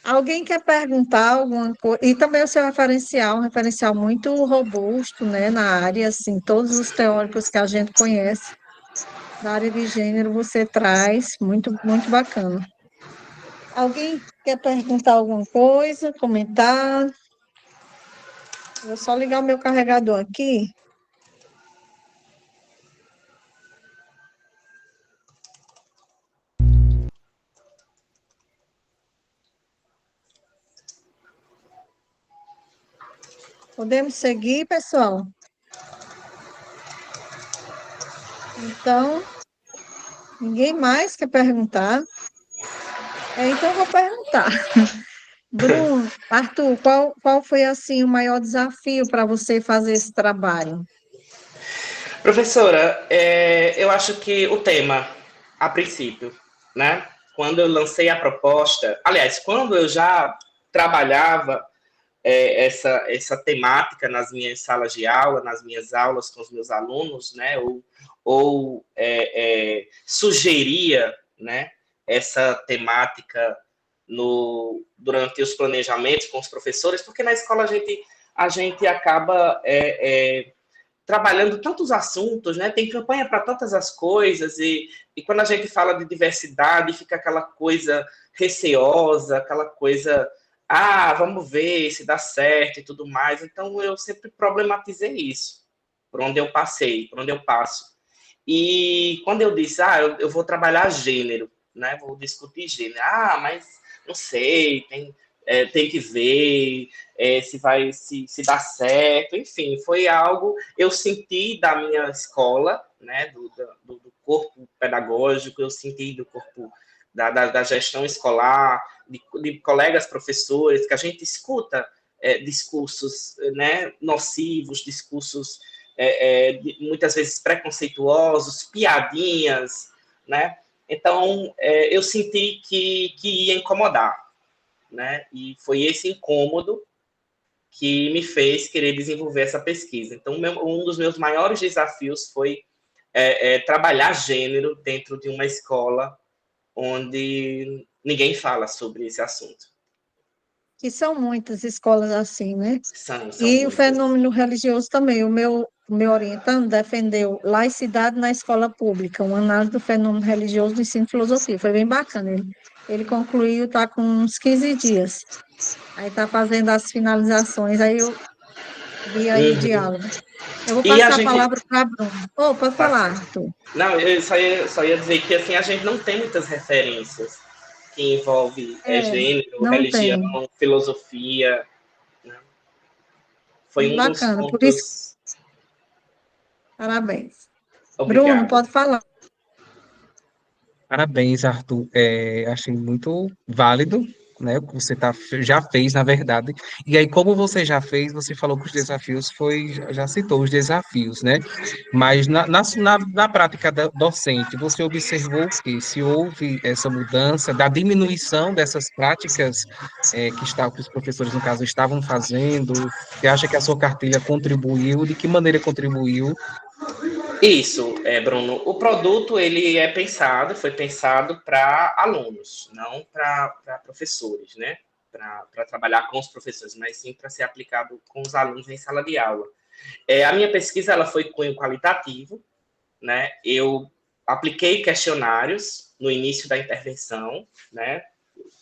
Alguém quer perguntar alguma coisa? E também o seu referencial, um referencial muito robusto, né, na área, assim, todos os teóricos que a gente conhece da área de gênero você traz, muito, muito bacana. Alguém quer perguntar alguma coisa, comentar? Vou só ligar o meu carregador aqui. Podemos seguir, pessoal? Então, ninguém mais quer perguntar? Então, eu vou perguntar. Bruno, Arthur, qual foi, assim, o maior desafio para você fazer esse trabalho? Professora, eu acho que o tema, a princípio, né? Quando eu lancei a proposta, aliás, quando eu já trabalhava essa temática nas minhas salas de aula, nas minhas aulas com os meus alunos, né? Ou sugeria, né? Essa temática durante os planejamentos com os professores, porque na escola a gente acaba trabalhando tantos assuntos, né? Tem campanha para tantas as coisas, e quando a gente fala de diversidade, fica aquela coisa receosa, aquela coisa, vamos ver se dá certo e tudo mais. Então, eu sempre problematizei isso, por onde eu passei, por onde eu passo. E quando eu disse, eu vou trabalhar gênero, né? Vou discutir gênero. Mas não sei, tem que ver se dá certo. Enfim, foi algo eu senti da minha escola, né? Do corpo pedagógico, eu senti do corpo da gestão escolar, de colegas professores, que a gente escuta discursos, né, nocivos, discursos muitas vezes preconceituosos, piadinhas, né? Então, eu senti que ia incomodar, né? E foi esse incômodo que me fez querer desenvolver essa pesquisa. Então, um dos meus maiores desafios foi trabalhar gênero dentro de uma escola onde ninguém fala sobre esse assunto. Que são muitas escolas assim, né? São E o muitas. fenômeno religioso também. O meu orientando defendeu laicidade na escola pública, uma análise do fenômeno religioso do ensino de filosofia. Foi bem bacana. Ele concluiu, está com uns 15 dias. Aí está fazendo as finalizações, aí eu vi aí o Uhum. diálogo. Eu vou E a passar a gente... palavra para Bruno. Pode falar, Arthur. Não, eu só ia dizer que assim, a gente não tem muitas referências que envolve gênero, Não religião, tem. filosofia, né? Foi Muito um dos bacana. Por isso, pontos. parabéns. Bruno, Obrigado. pode falar. Parabéns, Arthur. Achei muito válido, né, o que você já fez, na verdade. E aí, como você já fez, você falou que os desafios já citou os desafios, né? Mas na prática docente, você observou que se houve essa mudança da diminuição dessas práticas que os professores, no caso, estavam fazendo, você acha que a sua cartilha contribuiu? De que maneira contribuiu? Isso, Bruno. O produto ele foi pensado para alunos, não para professores, né? Para trabalhar com os professores, mas sim para ser aplicado com os alunos em sala de aula. A minha pesquisa ela foi cunho qualitativo, né? Eu apliquei questionários no início da intervenção, né?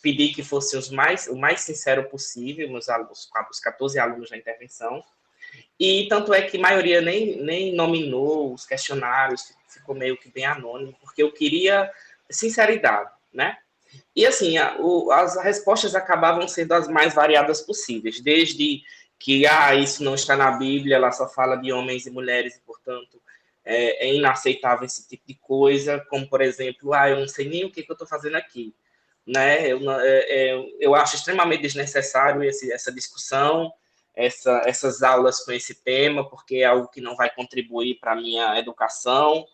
Pedi que fosse o mais sincero possível, os 14 alunos da intervenção. E tanto é que a maioria nem nominou os questionários, ficou meio que bem anônimo, porque eu queria sinceridade, né? E assim, as respostas acabavam sendo as mais variadas possíveis, desde que isso não está na Bíblia, ela só fala de homens e mulheres, e, portanto, é inaceitável esse tipo de coisa, como, por exemplo, eu não sei nem o que eu estou fazendo aqui, né? Eu acho extremamente desnecessário essa discussão, essas aulas com esse tema, porque é algo que não vai contribuir para a minha educação.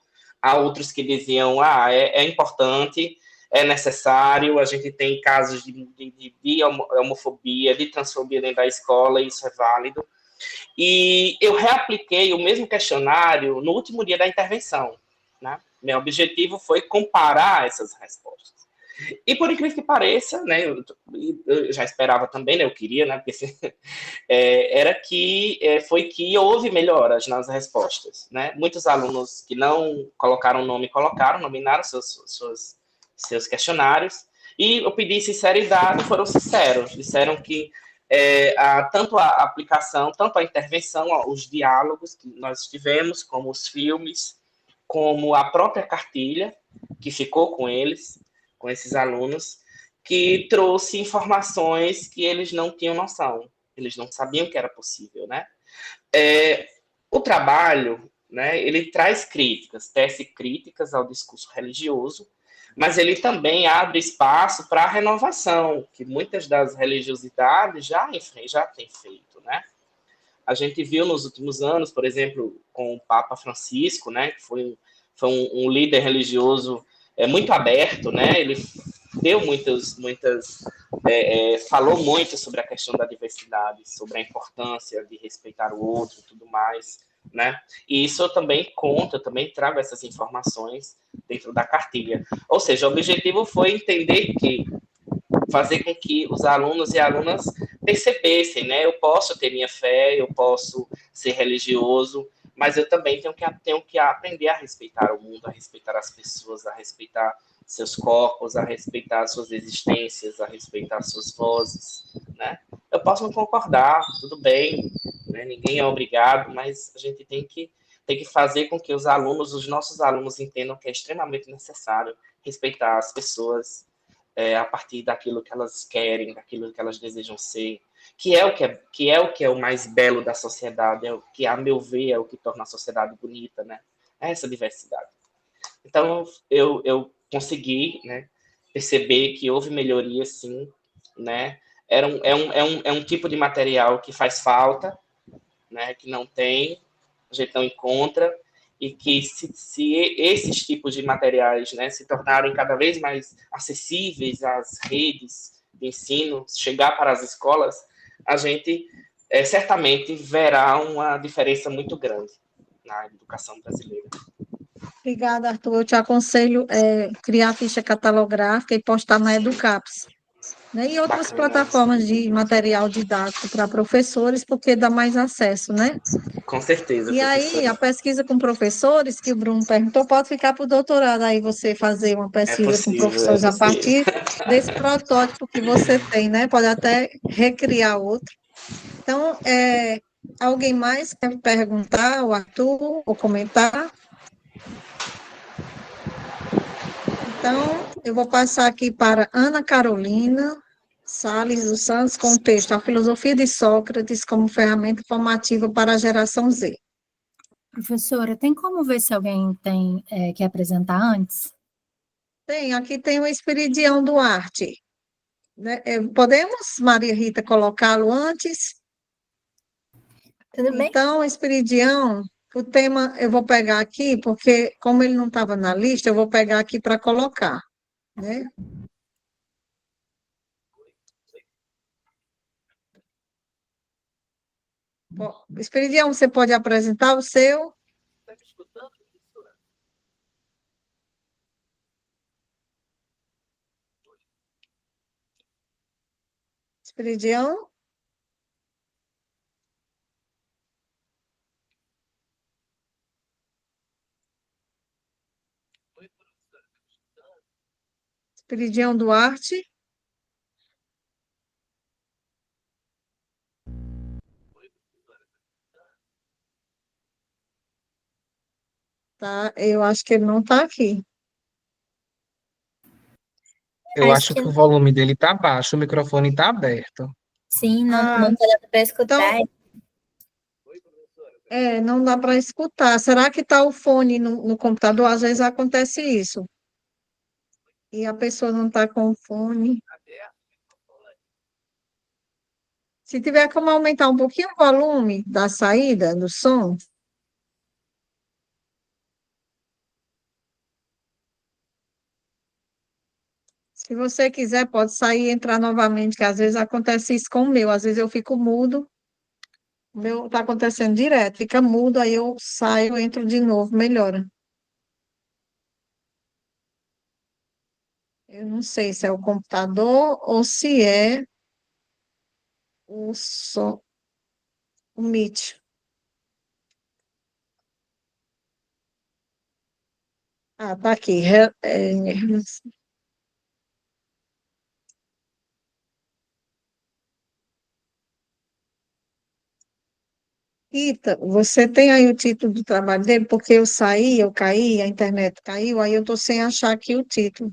Há outros que diziam, é importante, é necessário, a gente tem casos de homofobia, de transfobia dentro da escola, e isso é válido. E eu reapliquei o mesmo questionário no último dia da intervenção, né? Meu objetivo foi comparar essas respostas. E por incrível que pareça, né, eu já esperava também, né, eu queria, né, porque era que foi que houve melhoras nas respostas, né? Muitos alunos que não colocaram o nome, nominaram seus questionários, e eu pedi sinceridade, foram sinceros, disseram que tanto a aplicação, tanto a intervenção, os diálogos que nós tivemos, como os filmes, como a própria cartilha que ficou com eles, com esses alunos, que trouxe informações que eles não tinham noção, eles não sabiam que era possível, né? O trabalho, né, ele traz críticas, tece críticas ao discurso religioso, mas ele também abre espaço para a renovação, que muitas das religiosidades já têm feito, né? A gente viu nos últimos anos, por exemplo, com o Papa Francisco, né, que foi um líder religioso muito aberto, né? Ele deu falou muito sobre a questão da diversidade, sobre a importância de respeitar o outro e tudo mais, né? E isso eu também conto, eu também trago essas informações dentro da cartilha. Ou seja, o objetivo foi entender fazer com que os alunos e alunas percebessem, né? Eu posso ter minha fé, eu posso ser religioso, mas eu também tenho que aprender a respeitar o mundo, a respeitar as pessoas, a respeitar seus corpos, a respeitar suas existências, a respeitar suas vozes, né? Eu posso não concordar, tudo bem, né? Ninguém é obrigado, mas a gente tem que fazer com que os nossos alunos entendam que é extremamente necessário respeitar as pessoas a partir daquilo que elas querem, daquilo que elas desejam ser, que é o mais belo da sociedade, que, a meu ver, é o que torna a sociedade bonita, né? É essa diversidade. Então, eu consegui, né, perceber que houve melhoria, sim, né? É um tipo de material que faz falta, né, que não tem, a gente não encontra, e que se esses tipos de materiais, né, se tornarem cada vez mais acessíveis às redes de ensino, chegar para as escolas, a gente certamente verá uma diferença muito grande na educação brasileira. Obrigada, Arthur. Eu te aconselho criar ficha catalográfica e postar na Educaps, né? E outras Bacana. plataformas de material didático para professores, porque dá mais acesso, né? Com certeza, E aí, a pesquisa com professores, que o Bruno perguntou, pode ficar para o doutorado, aí você fazer uma pesquisa com professores a partir desse protótipo que você tem, né? Pode até recriar outro. Então, alguém mais quer perguntar, o Arthur, ou comentar? Então, eu vou passar aqui para Ana Carolina Salles dos Santos, com o texto A Filosofia de Sócrates como ferramenta formativa para a geração Z. Professora, tem como ver se alguém quer apresentar antes? Aqui tem o Esperidião Duarte, né? Podemos, Maria Rita, colocá-lo antes? Tudo bem? Então, Esperidião, o tema eu vou pegar aqui, porque como ele não estava na lista, eu vou pegar aqui para colocar, né? Bom, Esperidião, você pode apresentar o seu? Esperidião? Esperidião Duarte? Tá, eu acho que ele não está aqui. Eu Acho acho que que o volume dele está baixo, o microfone está aberto. sim, não, Ah, não tá dando para escutar. então, não dá para escutar. Será que está o fone no computador? Às vezes acontece isso. E a pessoa não está com o fone. Se tiver como aumentar um pouquinho o volume da saída do som. Se você quiser, pode sair e entrar novamente, que às vezes acontece isso com o meu. Às vezes eu fico mudo, o meu está acontecendo direto, fica mudo, aí eu saio, entro de novo, melhora. Eu não sei se é o computador ou se é o o Meet. Ah, tá aqui. Rita, você tem aí o título do trabalho dele? Porque eu caí, a internet caiu, aí eu estou sem achar aqui o título.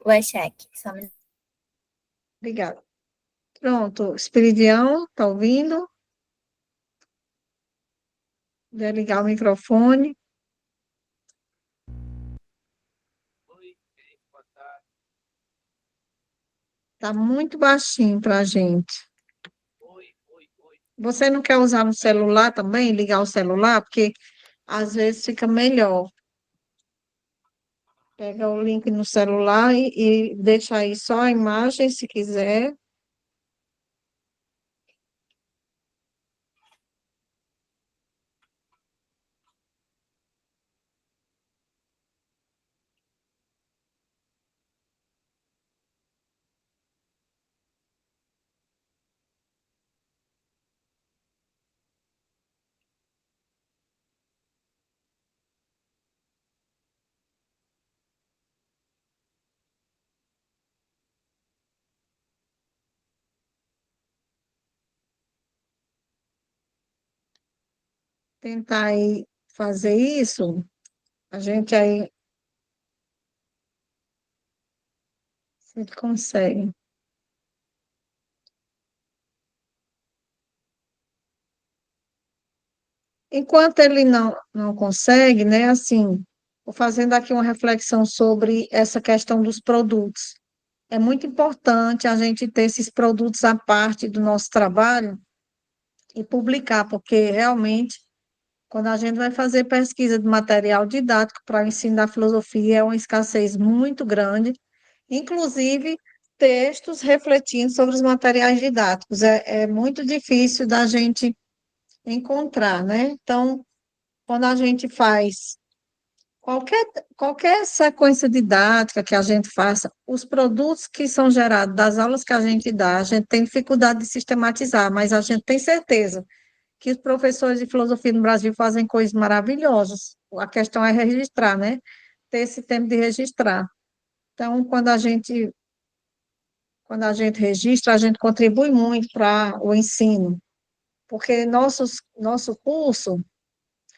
Vou achar aqui, só um minuto. Obrigada. Pronto, Esperidião, tá ouvindo? Vai ligar o microfone. Tá muito baixinho para a gente. Você não quer usar no celular também, ligar o celular? Porque às vezes fica melhor. Pega o link no celular e deixa aí só a imagem, se quiser. Tentar aí fazer isso. A gente aí sempre consegue. Enquanto ele não consegue, né, assim, vou fazendo aqui uma reflexão sobre essa questão dos produtos. É muito importante a gente ter esses produtos à parte do nosso trabalho e publicar, porque realmente, quando a gente vai fazer pesquisa de material didático para o ensino da filosofia, é uma escassez muito grande, inclusive textos refletindo sobre os materiais didáticos. É muito difícil da gente encontrar, né? Então, quando a gente faz qualquer, qualquer sequência didática que a gente faça, os produtos que são gerados das aulas que a gente dá, a gente tem dificuldade de sistematizar, mas a gente tem certeza que os professores de filosofia no Brasil fazem coisas maravilhosas. A questão é registrar, né? Ter esse tempo de registrar. Então, quando a gente registra, a gente contribui muito para o ensino, porque nosso curso,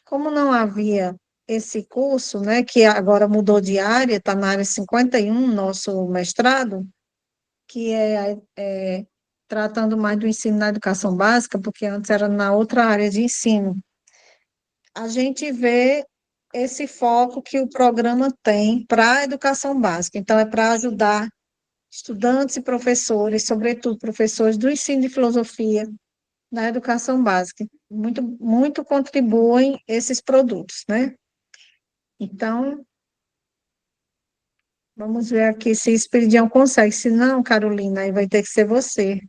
como não havia esse curso, né, que agora mudou de área, está na área 51, nosso mestrado, que é tratando mais do ensino na educação básica, porque antes era na outra área de ensino. A gente vê esse foco que o programa tem para a educação básica. Então, é para ajudar estudantes e professores, sobretudo professores do ensino de filosofia, na educação básica. Muito contribuem esses produtos, né? Então, vamos ver aqui se Esperidião consegue. Se não, Carolina, aí vai ter que ser você.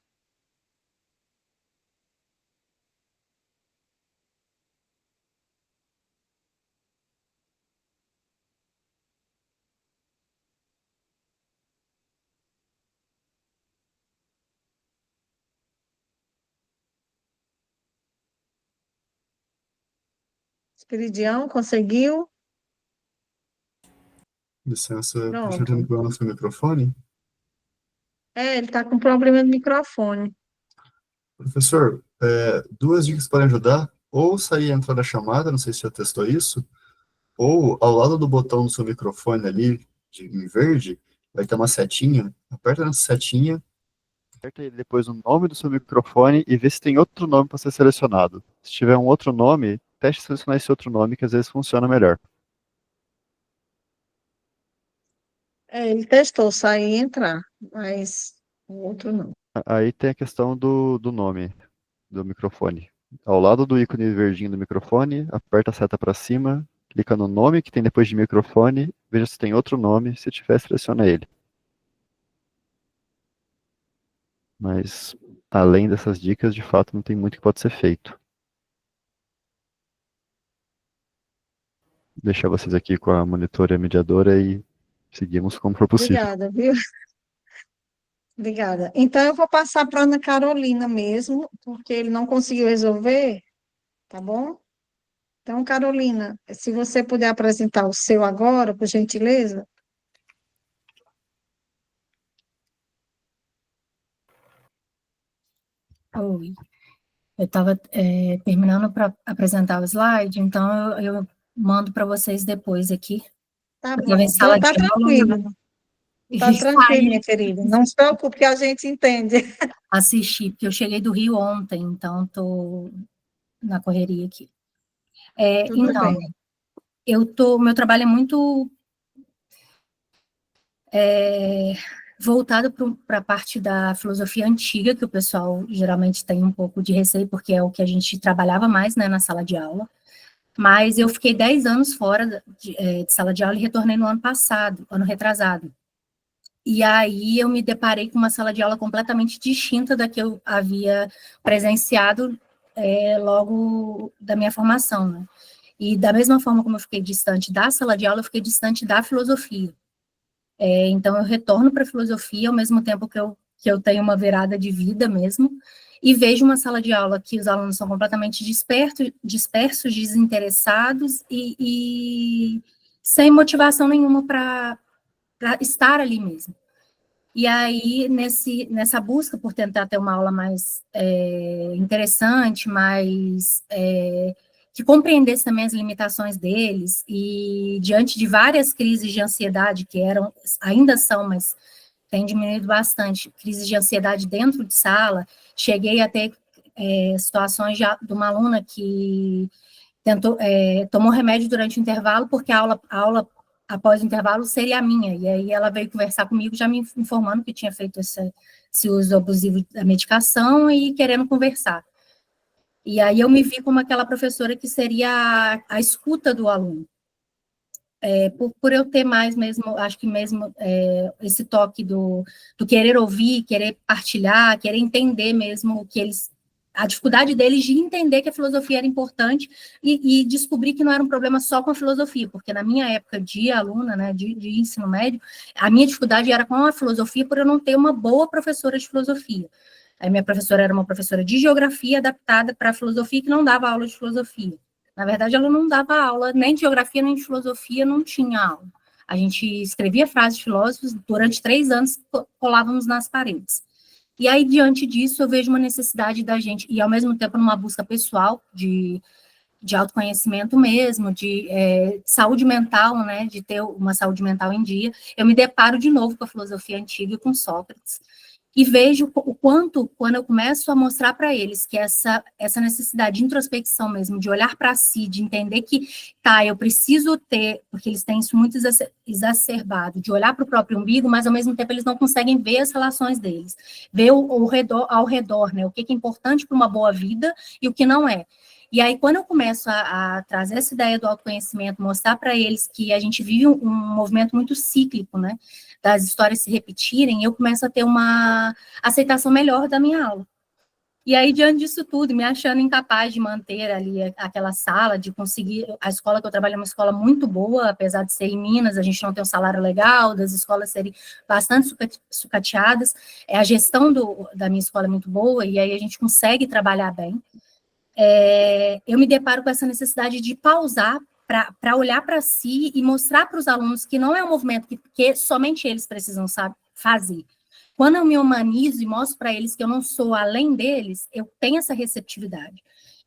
Esperidião, conseguiu? Licença, deixa eu Pronto. desligar o seu microfone. Ele está com problema de microfone. Professor, duas dicas podem ajudar. Ou sair e entrar da chamada, não sei se já testou isso, ou ao lado do botão do seu microfone ali, em verde, vai ter uma setinha. Aperta nessa setinha, aperta aí depois o nome do seu microfone e vê se tem outro nome para ser selecionado. Se tiver um outro nome, teste selecionar esse outro nome, que às vezes funciona melhor. Ele testou sair e entrar, mas o outro não. Aí tem a questão do nome do microfone. Ao lado do ícone verdinho do microfone, aperta a seta para cima, clica no nome que tem depois de microfone, veja se tem outro nome, se tiver, seleciona ele. Mas, além dessas dicas, de fato, não tem muito que pode ser feito. Vou deixar vocês aqui com a monitora e a mediadora e Seguimos como for possível. Obrigada, viu? Obrigada. Então, eu vou passar para Ana Carolina mesmo, porque ele não conseguiu resolver, tá bom? Então, Carolina, se você puder apresentar o seu agora, por gentileza. Oi. Eu estava terminando para apresentar o slide, então eu mando para vocês depois aqui. Tá Eu estava em bom. sala Então, tá de aula tranquilo. Tá e tranquilo, minha saí querida. Não se preocupe, que a gente entende. assistir, porque eu cheguei do Rio ontem, então estou na correria aqui. Tudo Então, bem. meu trabalho é muito voltado para a parte da filosofia antiga, que o pessoal geralmente tem um pouco de receio, porque é o que a gente trabalhava mais, né, na sala de aula. Mas eu fiquei 10 anos fora de sala de aula e retornei no ano passado, ano retrasado. E aí eu me deparei com uma sala de aula completamente distinta da que eu havia presenciado logo da minha formação, né? E da mesma forma como eu fiquei distante da sala de aula, eu fiquei distante da filosofia. Então eu retorno para a filosofia ao mesmo tempo que eu tenho uma virada de vida mesmo, e vejo uma sala de aula que os alunos são completamente dispersos, desinteressados e sem motivação nenhuma para estar ali mesmo. E aí, nessa busca por tentar ter uma aula mais interessante, mais que compreendesse também as limitações deles, e diante de várias crises de ansiedade que ainda são, mas tem diminuído bastante, crises de ansiedade dentro de sala, cheguei a ter situações de uma aluna que tomou remédio durante o intervalo, porque a aula após o intervalo seria a minha, e aí ela veio conversar comigo, já me informando que tinha feito esse uso abusivo da medicação e querendo conversar. E aí eu me vi como aquela professora que seria a escuta do aluno. Por eu ter mais mesmo, acho que mesmo esse toque do querer ouvir, querer partilhar, querer entender mesmo o que eles, a dificuldade deles de entender que a filosofia era importante e descobrir que não era um problema só com a filosofia, porque na minha época de aluna, né, de ensino médio, a minha dificuldade era com a filosofia por eu não ter uma boa professora de filosofia. A minha professora era uma professora de geografia adaptada para a filosofia que não dava aula de filosofia. Na verdade, ela não dava aula, nem de geografia, nem de filosofia, não tinha aula. A gente escrevia frases de filósofos, durante 3 anos colávamos nas paredes. E aí, diante disso, eu vejo uma necessidade da gente, e ao mesmo tempo numa busca pessoal de autoconhecimento mesmo, de saúde mental, né, de ter uma saúde mental em dia, eu me deparo de novo com a filosofia antiga e com Sócrates, e vejo o quanto, quando eu começo a mostrar para eles que essa necessidade de introspecção mesmo, de olhar para si, de entender que, eu preciso ter, porque eles têm isso muito exacerbado, de olhar para o próprio umbigo, mas ao mesmo tempo eles não conseguem ver as relações deles, ver ao redor, né, o que é importante para uma boa vida e o que não é. E aí, quando eu começo a trazer essa ideia do autoconhecimento, mostrar para eles que a gente vive um movimento muito cíclico, né, das histórias se repetirem, eu começo a ter uma aceitação melhor da minha aula. E aí, diante disso tudo, me achando incapaz de manter ali aquela sala, de conseguir... A escola que eu trabalho é uma escola muito boa, apesar de ser em Minas, a gente não tem um salário legal, das escolas serem bastante sucateadas. A gestão da minha escola é muito boa, e aí a gente consegue trabalhar bem. Eu me deparo com essa necessidade de pausar para olhar para si e mostrar para os alunos que não é um movimento que somente eles precisam fazer. Quando eu me humanizo e mostro para eles que eu não sou além deles, eu tenho essa receptividade.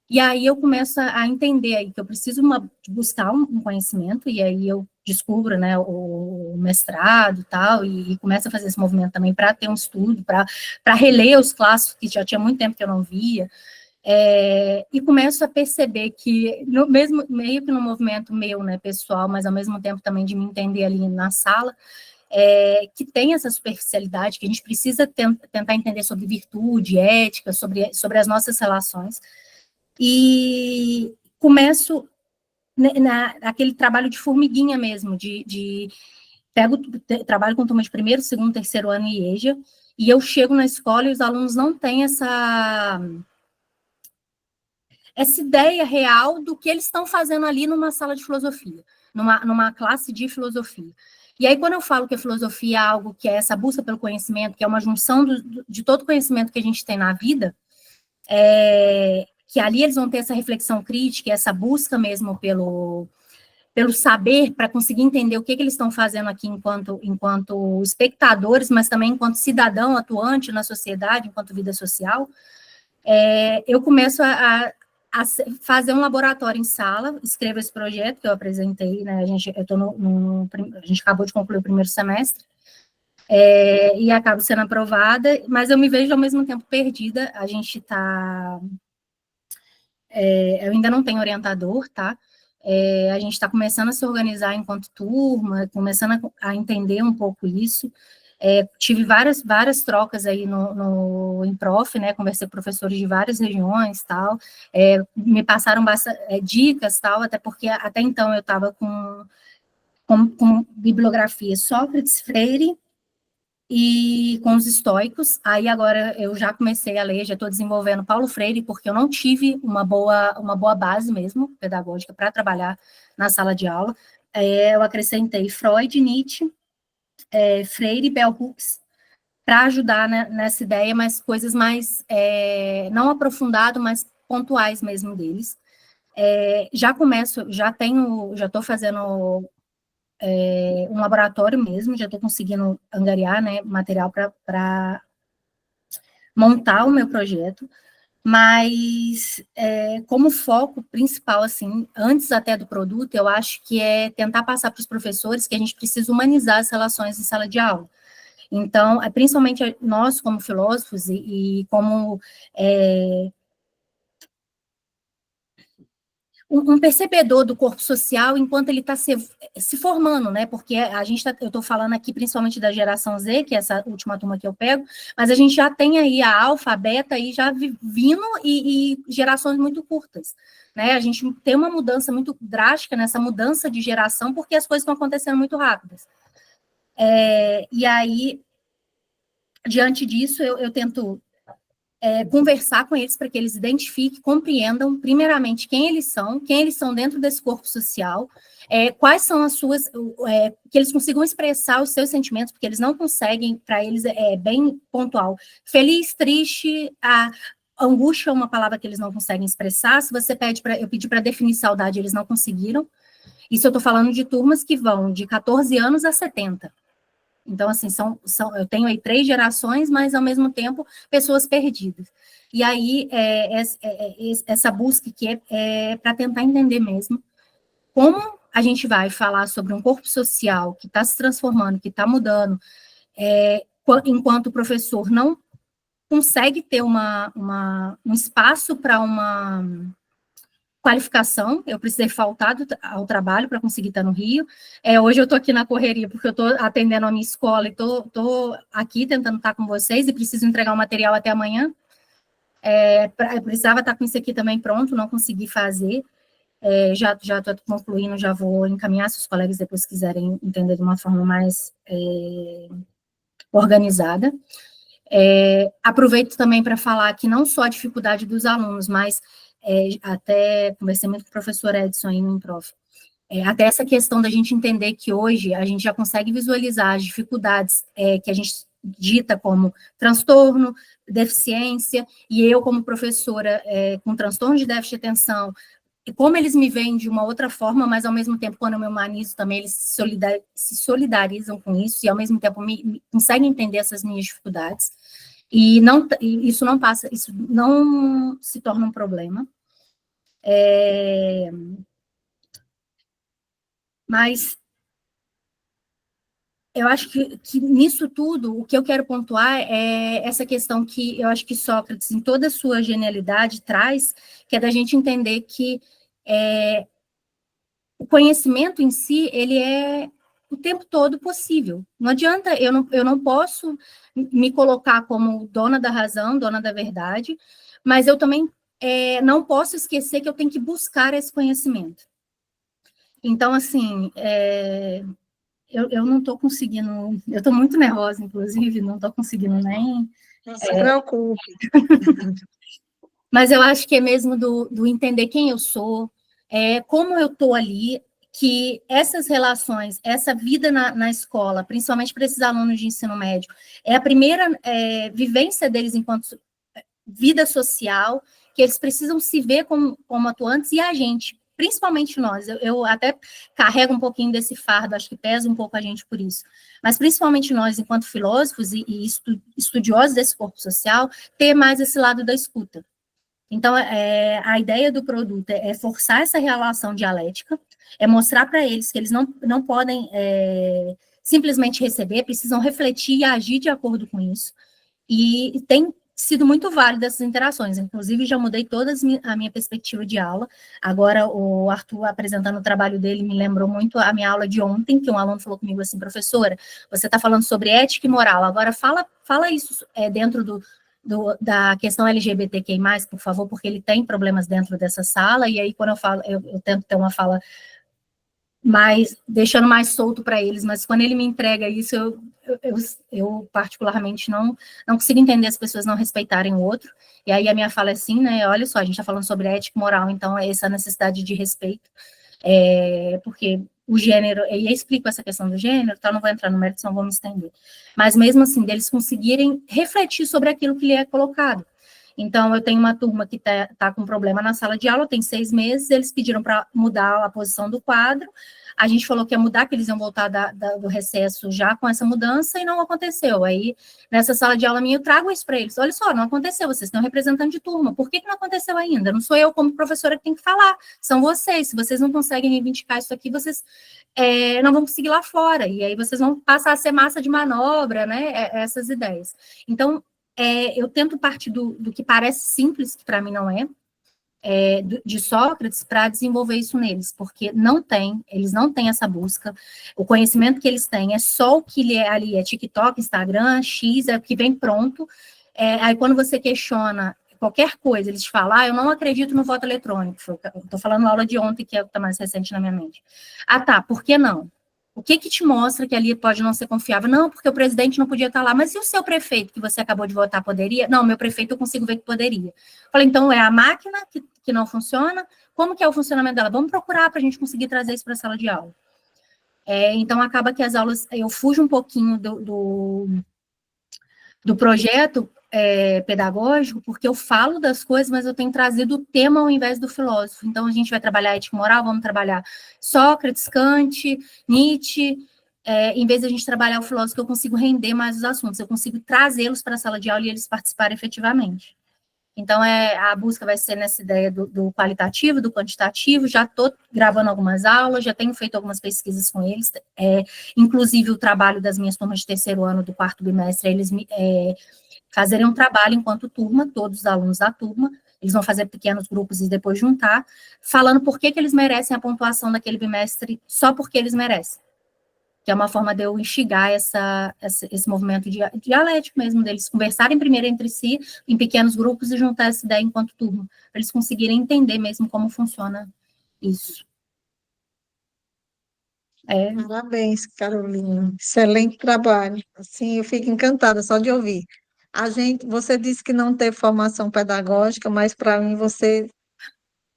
E aí eu começo a entender aí que eu preciso buscar um conhecimento, e aí eu descubro, né, o mestrado e tal, e começo a fazer esse movimento também para ter um estudo, para reler os clássicos que já tinha muito tempo que eu não via. E começo a perceber que, meio que no movimento meu, né, pessoal, mas ao mesmo tempo também de me entender ali na sala, que tem essa superficialidade, que a gente precisa tentar entender sobre virtude, ética, sobre as nossas relações, e começo naquele trabalho de formiguinha mesmo, trabalho com turma de primeiro, segundo, terceiro ano em IEJA, e eu chego na escola e os alunos não têm essa ideia real do que eles estão fazendo ali numa sala de filosofia, numa classe de filosofia. E aí, quando eu falo que a filosofia é algo que é essa busca pelo conhecimento, que é uma junção de todo o conhecimento que a gente tem na vida, que ali eles vão ter essa reflexão crítica, essa busca mesmo pelo saber, para conseguir entender o que eles estão fazendo aqui enquanto espectadores, mas também enquanto cidadão atuante na sociedade, enquanto vida social, eu começo a fazer um laboratório em sala, escrevo esse projeto que eu apresentei, né? A gente acabou de concluir o primeiro semestre, e acabo sendo aprovada, mas eu me vejo ao mesmo tempo perdida. A gente está... eu ainda não tenho orientador, tá? A gente está começando a se organizar enquanto turma, começando a entender um pouco isso. Tive várias trocas aí no Improf, né? Conversei com professores de várias regiões, tal. Me passaram dicas, tal, até porque até então eu estava com bibliografia Sócrates, Freire e com os estoicos. Aí agora eu já comecei a ler, já estou desenvolvendo Paulo Freire, porque eu não tive uma boa base mesmo, pedagógica, para trabalhar na sala de aula. Eu acrescentei Freud, Nietzsche, Freire e Bell Hooks, para ajudar, né, nessa ideia, mas coisas mais, não aprofundado, mas pontuais mesmo deles. Já estou fazendo um laboratório mesmo, já estou conseguindo angariar, né, material para montar o meu projeto, mas como foco principal, assim, antes até do produto, eu acho que é tentar passar para os professores que a gente precisa humanizar as relações em sala de aula. Então, principalmente nós, como filósofos, e como um percebedor do corpo social enquanto ele está se formando, né? Porque eu estou falando aqui principalmente da geração Z, que é essa última turma que eu pego, mas a gente já tem aí a alfa, a beta aí já vindo e gerações muito curtas, né? A gente tem uma mudança muito drástica nessa mudança de geração, porque as coisas estão acontecendo muito rápidas. E aí, diante disso, eu tento conversar com eles para que eles identifiquem, compreendam, primeiramente, quem eles são dentro desse corpo social, quais são as suas, que eles consigam expressar os seus sentimentos, porque eles não conseguem, para eles é bem pontual. Feliz, triste, a angústia é uma palavra que eles não conseguem expressar. Se você eu pedi para definir saudade, eles não conseguiram. Isso eu estou falando de turmas que vão de 14 anos a 70. Então, assim, eu tenho aí 3 gerações, mas, ao mesmo tempo, pessoas perdidas. E aí, essa busca que é para tentar entender mesmo como a gente vai falar sobre um corpo social que está se transformando, que está mudando, enquanto o professor não consegue ter um espaço para uma qualificação. Eu precisei faltar ao trabalho para conseguir estar no Rio. Hoje eu estou aqui na correria, porque eu estou atendendo a minha escola e estou aqui tentando estar com vocês e preciso entregar o material até amanhã. Eu precisava estar com isso aqui também pronto, não consegui fazer. Já estou concluindo, já vou encaminhar, se os colegas depois quiserem entender de uma forma mais organizada. Aproveito também para falar que não só a dificuldade dos alunos, mas até conversei muito com o professor Edson aí no Improf, até essa questão da gente entender que hoje a gente já consegue visualizar as dificuldades que a gente dita como transtorno, deficiência, e eu como professora com transtorno de déficit de atenção, e como eles me veem de uma outra forma, mas ao mesmo tempo, quando eu me humanizo também, eles se solidarizam com isso, e ao mesmo tempo conseguem entender essas minhas dificuldades. E isso não se torna um problema. Mas eu acho que nisso tudo, o que eu quero pontuar é essa questão que eu acho que Sócrates, em toda a sua genialidade, traz, que é da gente entender que o conhecimento em si, ele é o tempo todo possível. Não adianta, eu não posso me colocar como dona da razão, dona da verdade, mas eu também não posso esquecer que eu tenho que buscar esse conhecimento. Então, assim, eu não estou conseguindo, eu estou muito nervosa, inclusive, não estou conseguindo nem... Não se preocupe. Mas eu acho que é mesmo do entender quem eu sou, como eu estou ali, que essas relações, essa vida na escola, principalmente para esses alunos de ensino médio, é a primeira vivência deles enquanto vida social, que eles precisam se ver como atuantes, e a gente, principalmente nós, eu até carrego um pouquinho desse fardo, acho que pesa um pouco a gente por isso, mas principalmente nós, enquanto filósofos e estudiosos desse corpo social, ter mais esse lado da escuta. Então, a ideia do produto é forçar essa relação dialética, é mostrar para eles que eles não podem simplesmente receber, precisam refletir e agir de acordo com isso. E tem sido muito válido essas interações, inclusive já mudei toda a minha perspectiva de aula. Agora, o Arthur, apresentando o trabalho dele, me lembrou muito a minha aula de ontem, que um aluno falou comigo assim: professora, você está falando sobre ética e moral, agora fala isso dentro da questão LGBTQI+, por favor, porque ele tem problemas dentro dessa sala, e aí quando eu falo, eu tento ter uma fala deixando mais solto para eles, mas quando ele me entrega isso, eu particularmente não consigo entender as pessoas não respeitarem o outro, e aí a minha fala é assim, né, olha só, a gente está falando sobre ética e moral, então é essa necessidade de respeito, porque o gênero, e eu explico essa questão do gênero, então não vou entrar no mérito, senão vou me estender, mas mesmo assim, deles conseguirem refletir sobre aquilo que lhe é colocado. Então, eu tenho uma turma que tá com problema na sala de aula, tem 6 meses, eles pediram para mudar a posição do quadro, a gente falou que ia mudar, que eles iam voltar do recesso já com essa mudança, e não aconteceu. Aí, nessa sala de aula minha, eu trago isso para eles. Olha só, não aconteceu, vocês estão representando de turma, por que não aconteceu ainda? Não sou eu como professora que tem que falar, são vocês. Se vocês não conseguem reivindicar isso aqui, vocês não vão conseguir lá fora, e aí vocês vão passar a ser massa de manobra, né, essas ideias. Então, eu tento partir do que parece simples, que para mim não de Sócrates, para desenvolver isso neles, porque eles não têm essa busca, o conhecimento que eles têm é só o que ali é TikTok, Instagram, X, é o que vem pronto, aí quando você questiona qualquer coisa, eles falam, eu não acredito no voto eletrônico, estou falando na aula de ontem, que é o que está mais recente na minha mente. Ah, tá, por que não? O que te mostra que ali pode não ser confiável? Não, porque o presidente não podia estar lá. Mas e o seu prefeito, que você acabou de votar, poderia? Não, meu prefeito eu consigo ver que poderia. Falei, então é a máquina que não funciona? Como que é o funcionamento dela? Vamos procurar para a gente conseguir trazer isso para a sala de aula. Então, acaba que as aulas, eu fujo um pouquinho do projeto pedagógico, porque eu falo das coisas, mas eu tenho trazido o tema ao invés do filósofo. Então, a gente vai trabalhar ética e moral, vamos trabalhar Sócrates, Kant, Nietzsche, em vez de a gente trabalhar o filósofo, eu consigo render mais os assuntos, eu consigo trazê-los para a sala de aula e eles participarem efetivamente. Então, a busca vai ser nessa ideia do qualitativo, do quantitativo, já estou gravando algumas aulas, já tenho feito algumas pesquisas com eles, inclusive o trabalho das minhas turmas de terceiro ano, do quarto bimestre, eles fazerem um trabalho enquanto turma, todos os alunos da turma, eles vão fazer pequenos grupos e depois juntar, falando por que eles merecem a pontuação daquele bimestre, só porque eles merecem. Que é uma forma de eu instigar esse movimento dialético mesmo, deles conversarem primeiro entre si, em pequenos grupos, e juntar essa ideia enquanto turma, para eles conseguirem entender mesmo como funciona isso. Parabéns, Carolina. Excelente trabalho. Assim, eu fico encantada só de ouvir. Você disse que não teve formação pedagógica, mas para mim você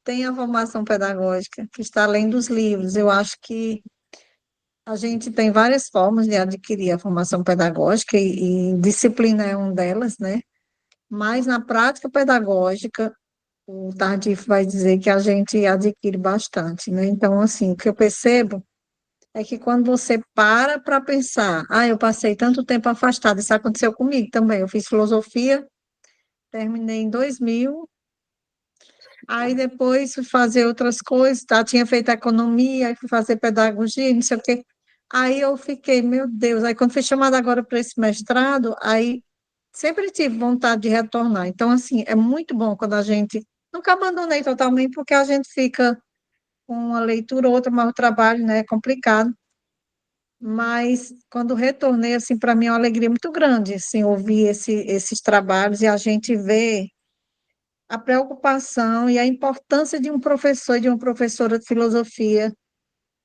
tem a formação pedagógica, que está além dos livros. Eu acho que a gente tem várias formas de adquirir a formação pedagógica e disciplina é uma delas, né? Mas na prática pedagógica, o Tardif vai dizer que a gente adquire bastante, né? Então, assim, o que eu percebo é que quando você para pensar, eu passei tanto tempo afastada, isso aconteceu comigo também. Eu fiz filosofia, terminei em 2000, aí depois fui fazer outras coisas, tá? Tinha feito economia, aí fui fazer pedagogia, não sei o quê. Aí eu fiquei, meu Deus, aí quando fui chamada agora para esse mestrado, aí sempre tive vontade de retornar. Então, assim, é muito bom quando a gente, nunca abandonei totalmente, porque a gente fica com uma leitura ou outra, mas o trabalho, né, é complicado. Mas quando retornei, assim, para mim é uma alegria muito grande, assim, ouvir esses trabalhos e a gente vê a preocupação e a importância de um professor e de uma professora de filosofia,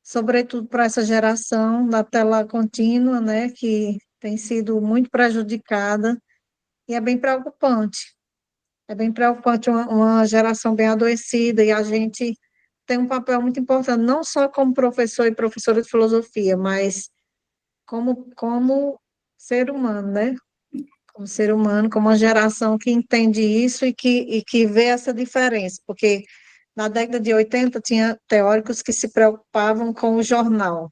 sobretudo para essa geração da tela contínua, né, que tem sido muito prejudicada, e é bem preocupante. É bem preocupante uma geração bem adoecida, e a gente tem um papel muito importante, não só como professor e professora de filosofia, mas como ser humano, né? Como ser humano, como uma geração que entende isso e que vê essa diferença, porque na década de 80 tinha teóricos que se preocupavam com o jornal,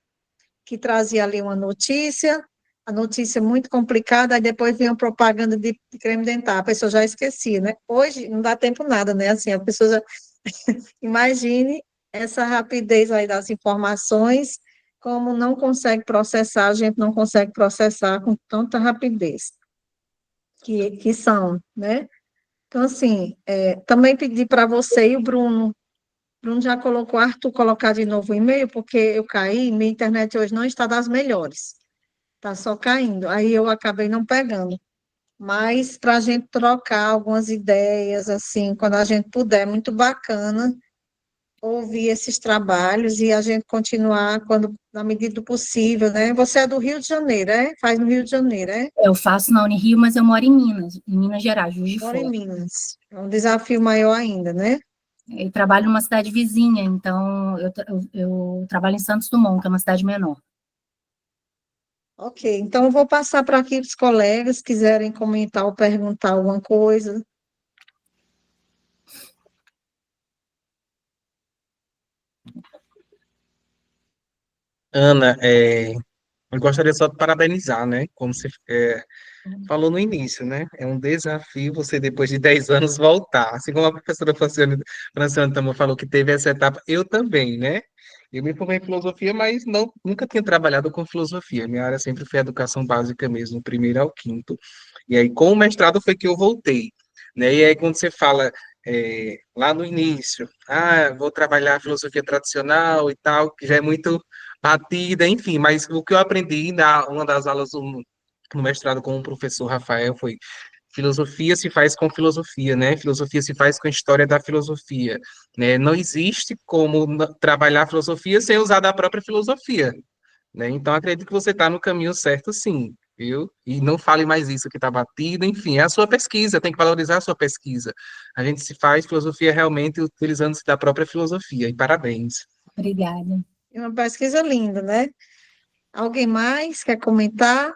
que trazia ali uma notícia, a notícia muito complicada, aí depois vinha propaganda de creme dental, a pessoa já esquecia, né? Hoje não dá tempo nada, né? Assim, a pessoa já imagine essa rapidez aí das informações, como não consegue processar, a gente não consegue processar com tanta rapidez que são, né? Então, assim, também pedi para você e o Bruno já colocou, Arthur, colocar de novo o e-mail, porque eu caí, minha internet hoje não está das melhores, está só caindo, aí eu acabei não pegando. Mas para a gente trocar algumas ideias, assim, quando a gente puder, é muito bacana ouvir esses trabalhos e a gente continuar quando, na medida do possível, né? Você é do Rio de Janeiro, é? Faz no Rio de Janeiro, é? Eu faço na Unirio, mas eu moro em Minas Gerais, Juiz de Moro em Fora. Minas. É um desafio maior ainda, né? Eu trabalho numa cidade vizinha, então eu trabalho em Santos Dumont, que é uma cidade menor. Ok, então eu vou passar para aqui os colegas, quiserem comentar ou perguntar alguma coisa. Ana, eu gostaria só de parabenizar, né? Como você falou no início, né? É um desafio você, depois de 10 anos, voltar. Assim como a professora Franciane também falou que teve essa etapa, eu também, né? Eu me formei em filosofia, mas nunca tinha trabalhado com filosofia. Minha área sempre foi educação básica mesmo, primeiro ao quinto. E aí, com o mestrado, foi que eu voltei, né? E aí, quando você fala lá no início, vou trabalhar filosofia tradicional e tal, que já é muito batida, enfim, mas o que eu aprendi na uma das aulas no mestrado com o professor Rafael foi filosofia se faz com filosofia, né? Filosofia se faz com a história da filosofia, né? Não existe como trabalhar filosofia sem usar da própria filosofia, né? Então acredito que você está no caminho certo, sim, viu? E não fale mais isso que está batido, enfim, é a sua pesquisa, tem que valorizar a sua pesquisa. A gente se faz filosofia realmente utilizando-se da própria filosofia, e parabéns. Obrigada. É uma pesquisa linda, né? Alguém mais quer comentar?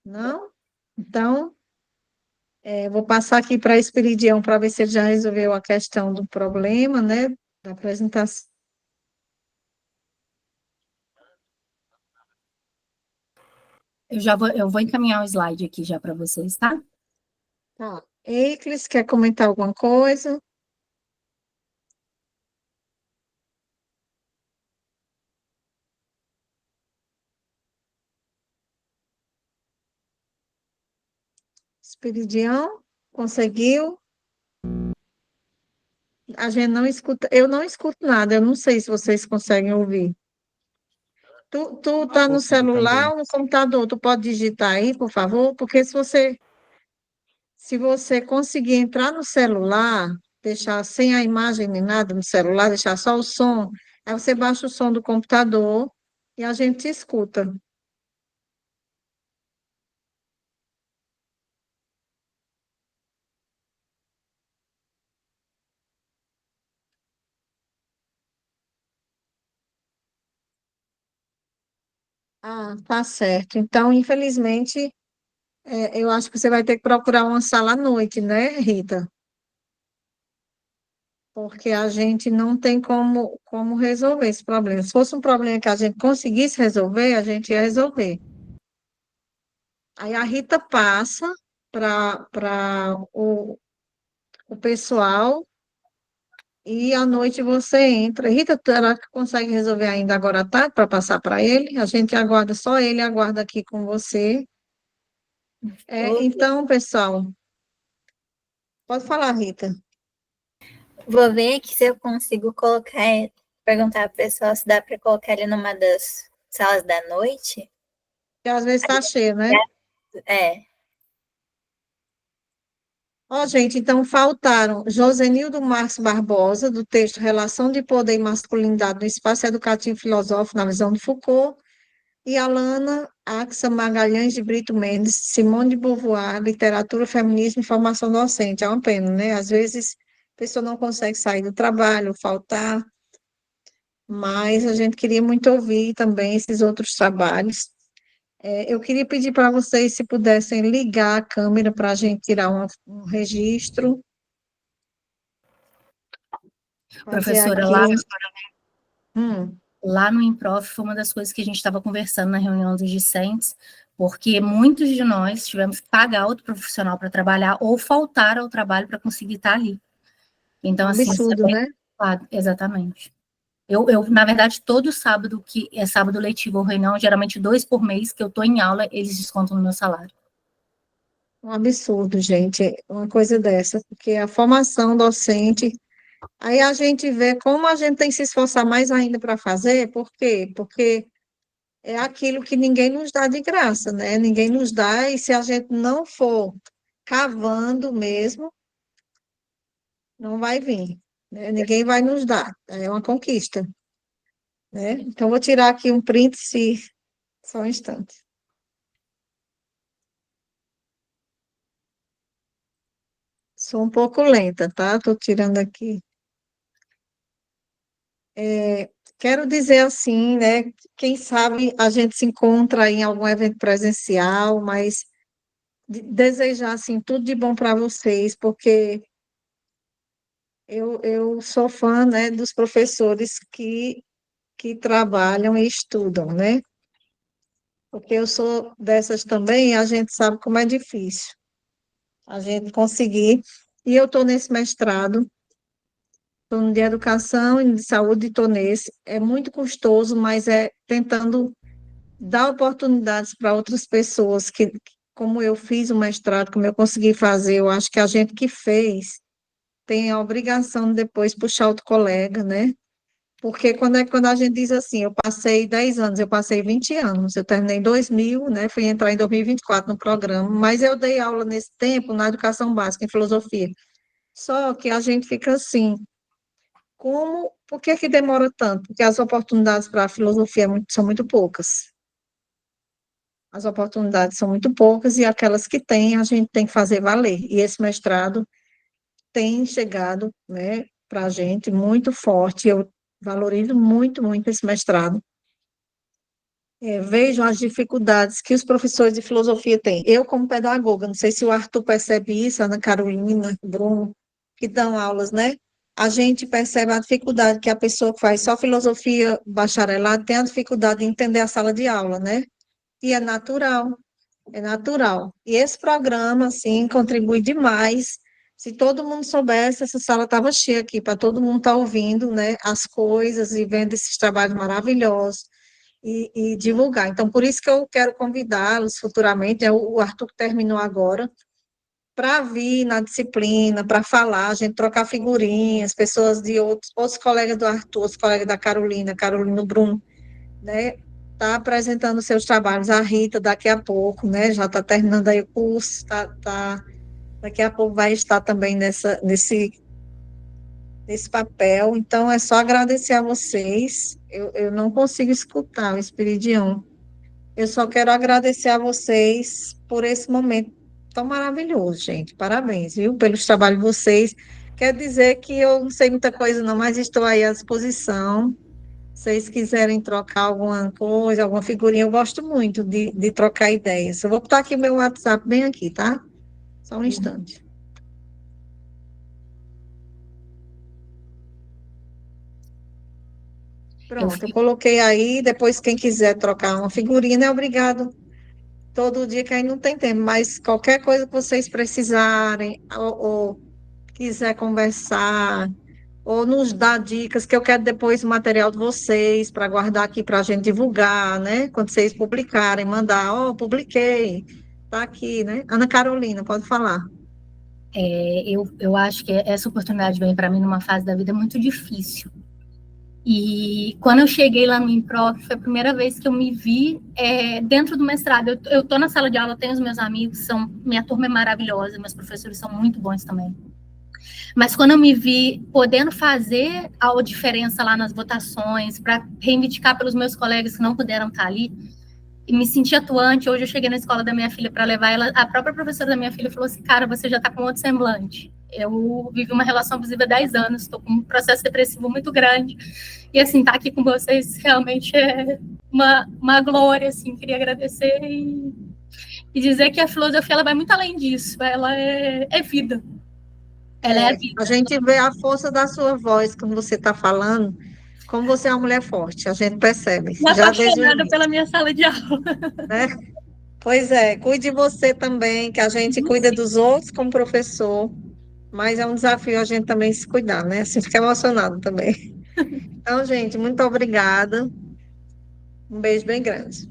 Não? Então, vou passar aqui para a Esperidião para ver se ele já resolveu a questão do problema, né? Da apresentação. Eu vou encaminhar o slide aqui já para vocês, tá? Tá. Eiclis, quer comentar alguma coisa? Esperidião, conseguiu? A gente não escuta, eu não escuto nada, eu não sei se vocês conseguem ouvir. Tu tá no Consigo celular também. ou no computador? Tu pode digitar aí, por favor? Porque se você conseguir entrar no celular, deixar sem a imagem nem nada no celular, deixar só o som, aí você baixa o som do computador e a gente escuta. Ah, tá certo. Então, infelizmente, eu acho que você vai ter que procurar uma sala à noite, né, Rita? Porque a gente não tem como resolver esse problema. Se fosse um problema que a gente conseguisse resolver, a gente ia resolver. Aí a Rita passa para o pessoal e à noite você entra. Rita, ela consegue resolver ainda agora à tarde para passar para ele? A gente aguarda, só ele aguarda aqui com você. Então, pessoal, pode falar, Rita. Vou ver aqui se eu consigo colocar, perguntar para o pessoal se dá para colocar ele numa das salas da noite. Que às vezes está cheio, né? É, Ó, gente, então faltaram Josenildo Marques Barbosa, do texto Relação de Poder e Masculinidade no Espaço Educativo e Filosófico na Visão de Foucault, e Alana Axa Magalhães de Brito Mendes, Simone de Beauvoir, Literatura, Feminismo e Formação Docente. É uma pena, né? Às vezes a pessoa não consegue sair do trabalho, faltar, mas a gente queria muito ouvir também esses outros trabalhos. Eu queria pedir para vocês se pudessem ligar a câmera para a gente tirar um registro. Fazer Professora, aqui. lá no Improf foi uma das coisas que a gente estava conversando na reunião dos discentes, porque muitos de nós tivemos que pagar outro profissional para trabalhar ou faltar ao trabalho para conseguir estar ali. Então, assim, isso é Absurdo, bem né? complicado. Exatamente. Na verdade, todo sábado, que é sábado letivo ou reunião, geralmente 2 por mês, que eu estou em aula, eles descontam no meu salário. Um absurdo, gente, uma coisa dessa, porque a formação docente, aí a gente vê como a gente tem que se esforçar mais ainda para fazer, por quê? Porque é aquilo que ninguém nos dá de graça, né? Ninguém nos dá, e se a gente não for cavando mesmo, não vai vir, né? Ninguém vai nos dar, é uma conquista, né? Então, vou tirar aqui um print, só um instante. Sou um pouco lenta, tá? Estou tirando aqui. Quero dizer assim, né? Quem sabe a gente se encontra em algum evento presencial, mas desejar assim tudo de bom para vocês, porque eu sou fã, né, dos professores que trabalham e estudam, né? Porque eu sou dessas também, e a gente sabe como é difícil a gente conseguir. E eu estou nesse mestrado, estou no de educação e de saúde, estou nesse. É muito custoso, mas é tentando dar oportunidades para outras pessoas que, como eu fiz o mestrado, como eu consegui fazer, eu acho que a gente que fez tem a obrigação de depois puxar outro colega, né? Porque quando a gente diz assim, eu passei 10 anos, eu passei 20 anos, eu terminei em 2000, né? Fui entrar em 2024 no programa, mas eu dei aula nesse tempo na educação básica, em filosofia. Só que a gente fica assim, por que que demora tanto? Porque as oportunidades para a filosofia são muito poucas. As oportunidades são muito poucas e aquelas que tem, a gente tem que fazer valer. E esse mestrado tem chegado, né, para a gente muito forte. Eu valorizo muito, muito esse mestrado. Vejo as dificuldades que os professores de filosofia têm. Eu, como pedagoga, não sei se o Arthur percebe isso, a Ana Carolina, o Bruno, que dão aulas, né? A gente percebe a dificuldade que a pessoa que faz só filosofia bacharelado tem a dificuldade de entender a sala de aula, né? E é natural. É natural. E esse programa, assim, contribui demais. Se todo mundo soubesse, essa sala estava cheia aqui, para todo mundo estar ouvindo, né, as coisas e vendo esses trabalhos maravilhosos e divulgar. Então, por isso que eu quero convidá-los futuramente, o Arthur que terminou agora, para vir na disciplina, para falar, a gente trocar figurinhas, pessoas de outros colegas do Arthur, os colegas da Carolina, Carolina Bruno, né, está apresentando seus trabalhos. A Rita, daqui a pouco, né, já está terminando aí o curso, daqui a pouco vai estar também nesse papel. Então, é só agradecer a vocês. Eu não consigo escutar o Espiridião. Eu só quero agradecer a vocês por esse momento tão maravilhoso, gente. Parabéns, viu, pelos trabalhos de vocês. Quer dizer que eu não sei muita coisa, não, mas estou aí à disposição. Se vocês quiserem trocar alguma coisa, alguma figurinha, eu gosto muito de trocar ideias. Eu vou botar aqui meu WhatsApp bem aqui, tá? Só um instante. Pronto, eu coloquei aí, depois quem quiser trocar uma figurinha, é obrigado. Todo dia que aí não tem tempo, mas qualquer coisa que vocês precisarem, ou quiser conversar, ou nos dar dicas, que eu quero depois o material de vocês para guardar aqui para a gente divulgar, né? Quando vocês publicarem, mandar, publiquei, tá aqui, né? Ana Carolina, pode falar. Eu acho que essa oportunidade vem para mim numa fase da vida muito difícil. E quando eu cheguei lá no Improf, foi a primeira vez que eu me vi dentro do mestrado. Eu estou na sala de aula, tenho os meus amigos, minha turma é maravilhosa, meus professores são muito bons também. Mas quando eu me vi podendo fazer a diferença lá nas votações, para reivindicar pelos meus colegas que não puderam estar ali, me senti atuante. Hoje eu cheguei na escola da minha filha para levar ela, a própria professora da minha filha falou assim, cara, você já está com outro semblante. Eu vivi uma relação abusiva há 10 anos, estou com um processo depressivo muito grande, e assim, estar aqui com vocês realmente é uma glória, assim, queria agradecer e dizer que a filosofia, ela vai muito além disso, ela é vida. Ela é a vida. A gente vê a força da sua voz quando você está falando, como você é uma mulher forte, a gente percebe, Uma já desde o apaixonada início, pela minha sala de aula. né? Pois é, cuide de você também, que a gente cuida dos outros como professor, mas é um desafio a gente também se cuidar, né? Assim, fica emocionado também. Então, gente, muito obrigada. Um beijo bem grande.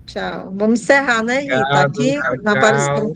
Tchau. Vamos encerrar, né, Rita? Obrigado, Aqui tchau, na Aparecida. tchau.